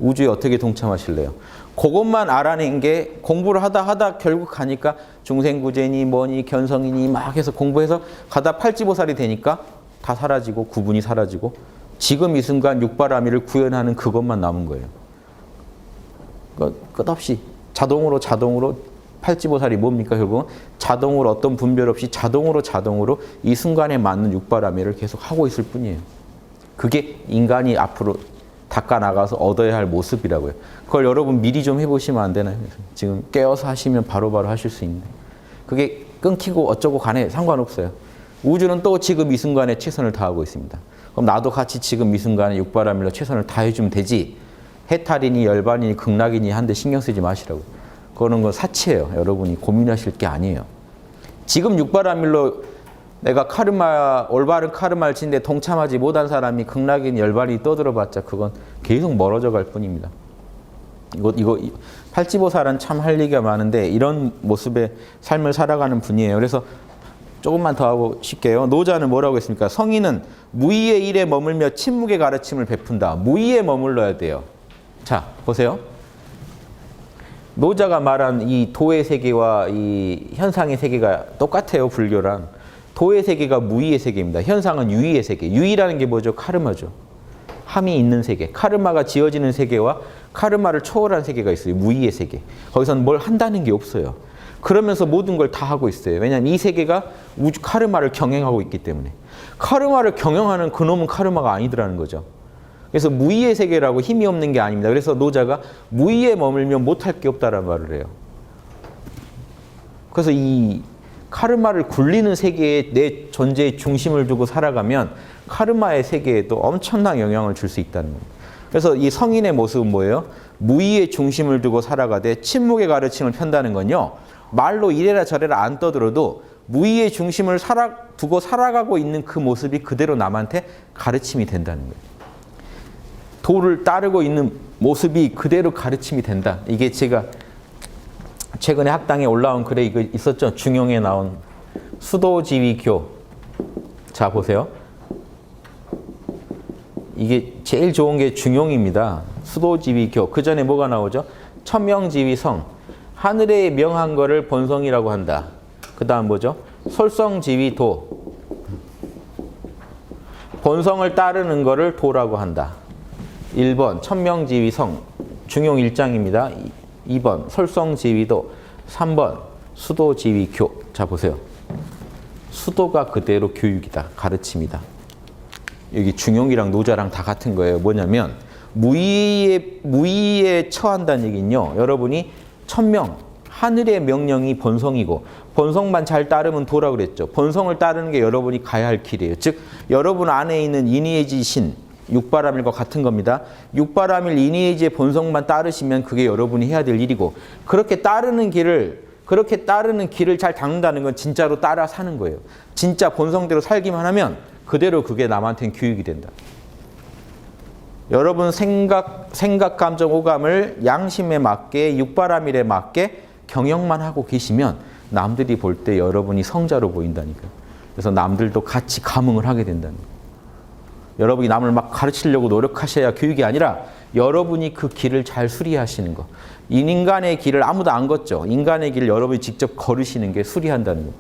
우주에 어떻게 동참하실래요? 그것만 알아낸 게 공부를 하다 결국 가니까 중생구제니 뭐니 견성이니 막 해서 공부해서 가다 팔지보살이 되니까 다 사라지고 구분이 사라지고 지금 이 순간 육바라밀을 구현하는 그것만 남은 거예요. 끝없이 자동으로 팔지보살이 뭡니까? 결국은 자동으로 어떤 분별 없이 자동으로 이 순간에 맞는 육바라밀을 계속 하고 있을 뿐이에요. 그게 인간이 앞으로 닦아나가서 얻어야 할 모습이라고요. 그걸 여러분 미리 좀 해보시면 안 되나요? 지금 깨어서 하시면 바로바로 하실 수 있는데 그게 끊기고 어쩌고 간에 상관없어요. 우주는 또 지금 이 순간에 최선을 다하고 있습니다. 그럼 나도 같이 지금 이 순간에 육바라밀로 최선을 다해주면 되지. 해탈이니 열반이니 극락이니 한데 신경 쓰지 마시라고. 그거는 건 사치예요. 여러분이 고민하실 게 아니에요. 지금 육바라밀로 내가 카르마, 올바른 카르마를 치는데 동참하지 못한 사람이 극락인 열반이 떠들어봤자 그건 계속 멀어져 갈 뿐입니다. 이거 팔지보살은 참 할 얘기가 많은데 이런 모습의 삶을 살아가는 분이에요. 그래서 조금만 더 하고 쉽게요. 노자는 뭐라고 했습니까? 성인은 무의의 일에 머물며 침묵의 가르침을 베푼다. 무의에 머물러야 돼요. 자, 보세요. 노자가 말한 이 도의 세계와 이 현상의 세계가 똑같아요. 불교랑. 도의 세계가 무의의 세계입니다. 현상은 유의의 세계. 유의라는 게 뭐죠? 카르마죠. 함이 있는 세계. 카르마가 지어지는 세계와 카르마를 초월한 세계가 있어요. 무의의 세계. 거기서는 뭘 한다는 게 없어요. 그러면서 모든 걸 다 하고 있어요. 왜냐하면 이 세계가 우주 카르마를 경영하고 있기 때문에. 카르마를 경영하는 그놈은 카르마가 아니더라는 거죠. 그래서 무의의 세계라고 힘이 없는 게 아닙니다. 그래서 노자가 무의에 머물면 못할 게 없다라는 말을 해요. 그래서 이 카르마를 굴리는 세계에 내 존재의 중심을 두고 살아가면 카르마의 세계에도 엄청난 영향을 줄 수 있다는 겁니다. 그래서 이 성인의 모습은 뭐예요? 무의의 중심을 두고 살아가되 침묵의 가르침을 편다는 건요. 말로 이래라 저래라 안 떠들어도 무의의 중심을 두고 살아가고 있는 그 모습이 그대로 남한테 가르침이 된다는 거예요. 도를 따르고 있는 모습이 그대로 가르침이 된다. 이게 제가 최근에 학당에 올라온 글에 이거 있었죠. 중용에 나온 수도지위교. 자, 보세요. 이게 제일 좋은 게 중용입니다. 수도지위교. 그 전에 뭐가 나오죠? 천명지위성. 하늘에 명한 거를 본성이라고 한다. 그 다음 뭐죠? 솔성지위도. 본성을 따르는 거를 도라고 한다. 1번 천명지위성. 중용 1장입니다. 2번 솔성지위도. 3번 수도지위교. 자, 보세요. 수도가 그대로 교육이다. 가르침이다. 여기 중용이랑 노자랑 다 같은 거예요. 뭐냐면 무의에 처한다는 얘기는요. 여러분이 천명, 하늘의 명령이 본성이고 본성만 잘 따르면 도라고 그랬죠. 본성을 따르는 게 여러분이 가야 할 길이에요. 즉 여러분 안에 있는 인의의 신, 육바라밀과 같은 겁니다. 육바라밀 리니에이지의 본성만 따르시면 그게 여러분이 해야 될 일이고 그렇게 따르는 길을 잘 닦는다는 건 진짜로 따라 사는 거예요. 진짜 본성대로 살기만 하면 그대로 그게 남한테는 교육이 된다. 여러분 생각, 감정, 오감을 양심에 맞게 육바라밀에 맞게 경영만 하고 계시면 남들이 볼 때 여러분이 성자로 보인다니까요. 그래서 남들도 같이 감흥을 하게 된다는 거예요. 여러분이 남을 막 가르치려고 노력하셔야 교육이 아니라 여러분이 그 길을 잘 수리하시는 거. 인간의 길을 아무도 안 걷죠. 인간의 길을 여러분이 직접 걸으시는 게 수리한다는 거.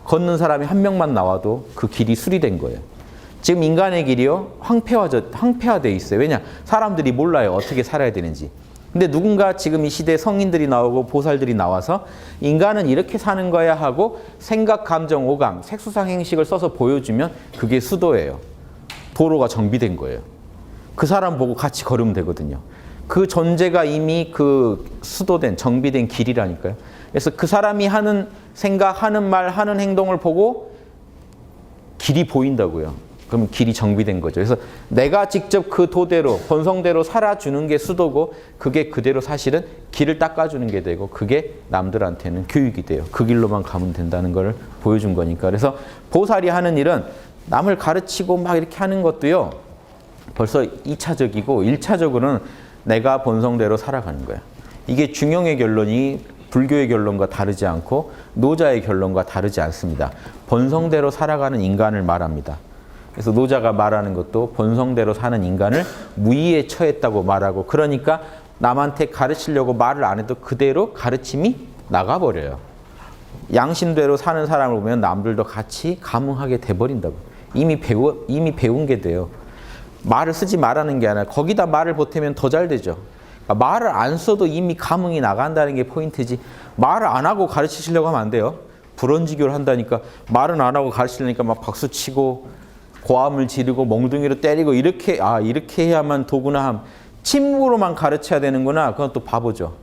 걷는 사람이 한 명만 나와도 그 길이 수리된 거예요. 지금 인간의 길이요 황폐화되어 있어요. 왜냐? 사람들이 몰라요. 어떻게 살아야 되는지. 근데 누군가 지금 이 시대에 성인들이 나오고 보살들이 나와서 인간은 이렇게 사는 거야 하고 생각, 감정, 오감, 색수상 행식을 써서 보여주면 그게 수도예요. 도로가 정비된 거예요. 그 사람 보고 같이 걸으면 되거든요. 그 존재가 이미 그 수도된 정비된 길이라니까요. 그래서 그 사람이 하는 생각, 하는 말, 하는 행동을 보고 길이 보인다고요. 그럼 길이 정비된 거죠. 그래서 내가 직접 그 도대로 본성대로 살아주는 게 수도고 그게 그대로 사실은 길을 닦아주는 게 되고 그게 남들한테는 교육이 돼요. 그 길로만 가면 된다는 걸 보여준 거니까. 그래서 보살이 하는 일은 남을 가르치고 막 이렇게 하는 것도요. 벌써 2차적이고 1차적으로는 내가 본성대로 살아가는 거야. 이게 중용의 결론이 불교의 결론과 다르지 않고 노자의 결론과 다르지 않습니다. 본성대로 살아가는 인간을 말합니다. 그래서 노자가 말하는 것도 본성대로 사는 인간을 무의에 처했다고 말하고 그러니까 남한테 가르치려고 말을 안 해도 그대로 가르침이 나가버려요. 양심대로 사는 사람을 보면 남들도 같이 감흥하게 돼버린다고. 이미 배운 게 돼요. 말을 쓰지 말라는 게 아니라 거기다 말을 보태면 더 잘 되죠. 그러니까 말을 안 써도 이미 감흥이 나간다는 게 포인트지. 말을 안 하고 가르치시려고 하면 안 돼요. 불언지교를 한다니까 말은 안 하고 가르치려니까 막 박수치고 고함을 지르고 멍둥이로 때리고 이렇게 해야만 도구나 함. 침묵으로만 가르쳐야 되는구나. 그건 또 바보죠.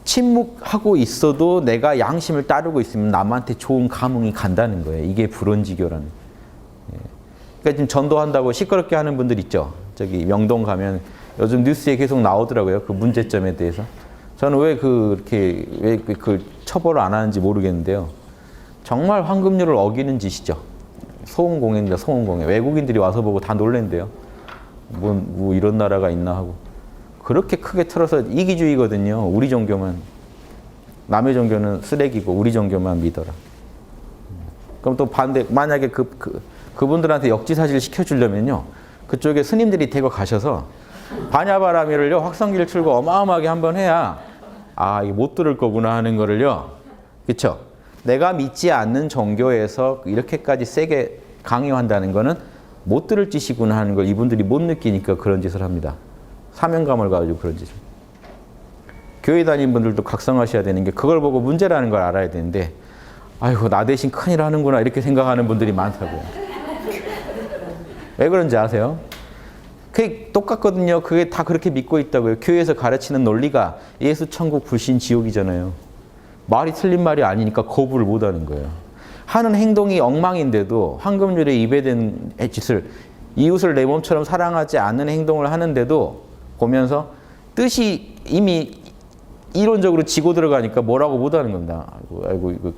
침묵하고 있어도 내가 양심을 따르고 있으면 남한테 좋은 감흥이 간다는 거예요. 이게 불언지교라는. 그러니까 지금 전도한다고 시끄럽게 하는 분들 있죠. 저기 명동 가면 요즘 뉴스에 계속 나오더라고요. 그 문제점에 대해서. 저는 왜 그 처벌을 안 하는지 모르겠는데요. 정말 황금률을 어기는 짓이죠. 소음공해입니다. 소음공해. 외국인들이 와서 보고 다 놀랜대요. 뭐 이런 나라가 있나 하고. 그렇게 크게 틀어서 이기주의거든요. 우리 종교만. 남의 종교는 쓰레기고 우리 종교만 믿어라. 그럼 또 반대, 만약에 그분들한테 역지사지를 시켜주려면요. 그쪽에 스님들이 대거 가셔서 반야바라밀을요. 확성기를 틀고 어마어마하게 한번 해야 이게 못 들을 거구나 하는 거를요. 그렇죠? 내가 믿지 않는 종교에서 이렇게까지 세게 강요한다는 거는 못 들을 짓이구나 하는 걸 이분들이 못 느끼니까 그런 짓을 합니다. 사명감을 가지고 그런 짓을. 교회 다니는 분들도 각성하셔야 되는 게 그걸 보고 문제라는 걸 알아야 되는데 아이고 나 대신 큰일 하는구나 이렇게 생각하는 분들이 많다고요. 왜 그런지 아세요? 그게 똑같거든요. 그게 다 그렇게 믿고 있다고요. 교회에서 가르치는 논리가 예수, 천국, 불신, 지옥이잖아요. 말이 틀린 말이 아니니까 거부를 못하는 거예요. 하는 행동이 엉망인데도 황금률에 입에 든 짓을 이웃을 내 몸처럼 사랑하지 않는 행동을 하는데도 보면서 뜻이 이미 이론적으로 지고 들어가니까 뭐라고 못하는 겁니다. 아이고 이거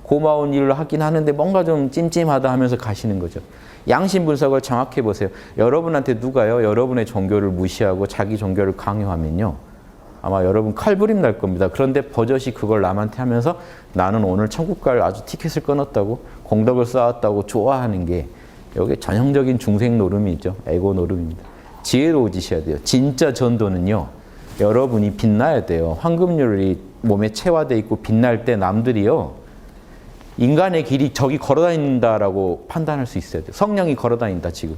고마운 일을 하긴 하는데 뭔가 좀 찜찜하다 하면서 가시는 거죠. 양심 분석을 정확히 해보세요. 여러분한테 누가요? 여러분의 종교를 무시하고 자기 종교를 강요하면요. 아마 여러분 칼부림 날 겁니다. 그런데 버젓이 그걸 남한테 하면서 나는 오늘 천국 갈 아주 티켓을 끊었다고 공덕을 쌓았다고 좋아하는 게 여기 전형적인 중생 노름이 있죠. 에고 노름입니다. 지혜로워지셔야 돼요. 진짜 전도는요. 여러분이 빛나야 돼요. 황금률이 몸에 체화되어 있고 빛날 때 남들이요. 인간의 길이 저기 걸어다닌다라고 판단할 수 있어야 돼요. 성령이 걸어다닌다 지금.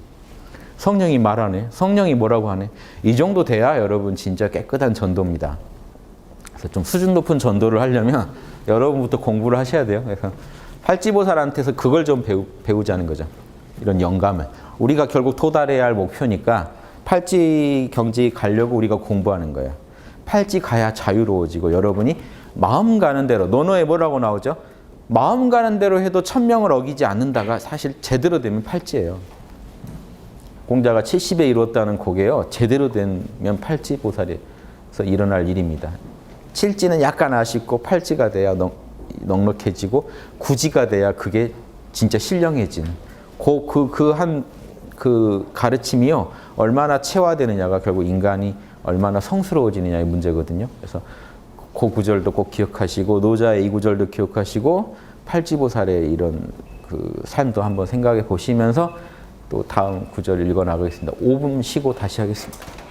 성령이 말하네. 성령이 뭐라고 하네. 이 정도 돼야 여러분 진짜 깨끗한 전도입니다. 그래서 좀 수준 높은 전도를 하려면 여러분부터 공부를 하셔야 돼요. 그래서 팔찌보살한테서 그걸 좀 배우자는 거죠. 이런 영감을. 우리가 결국 도달해야 할 목표니까 팔찌 경지 가려고 우리가 공부하는 거예요. 팔찌 가야 자유로워지고 여러분이 마음 가는 대로 논어에 뭐라고 나오죠? 마음 가는 대로 해도 천명을 어기지 않는다가 사실 제대로 되면 팔찌예요. 공자가 70에 이뤘다는 곡에요. 제대로 되면 팔찌보살에서 일어날 일입니다. 7지는 약간 아쉽고 8지가 돼야 넉넉해지고 9지가 돼야 그게 진짜 신령해지는 그 가르침이요. 얼마나 체화되느냐가 결국 인간이 얼마나 성스러워지느냐의 문제거든요. 그래서 그 구절도 꼭 기억하시고 노자의 이 구절도 기억하시고 팔지보살의 이런 그 삶도 한번 생각해 보시면서 또 다음 구절 읽어 나가겠습니다. 5분 쉬고 다시 하겠습니다.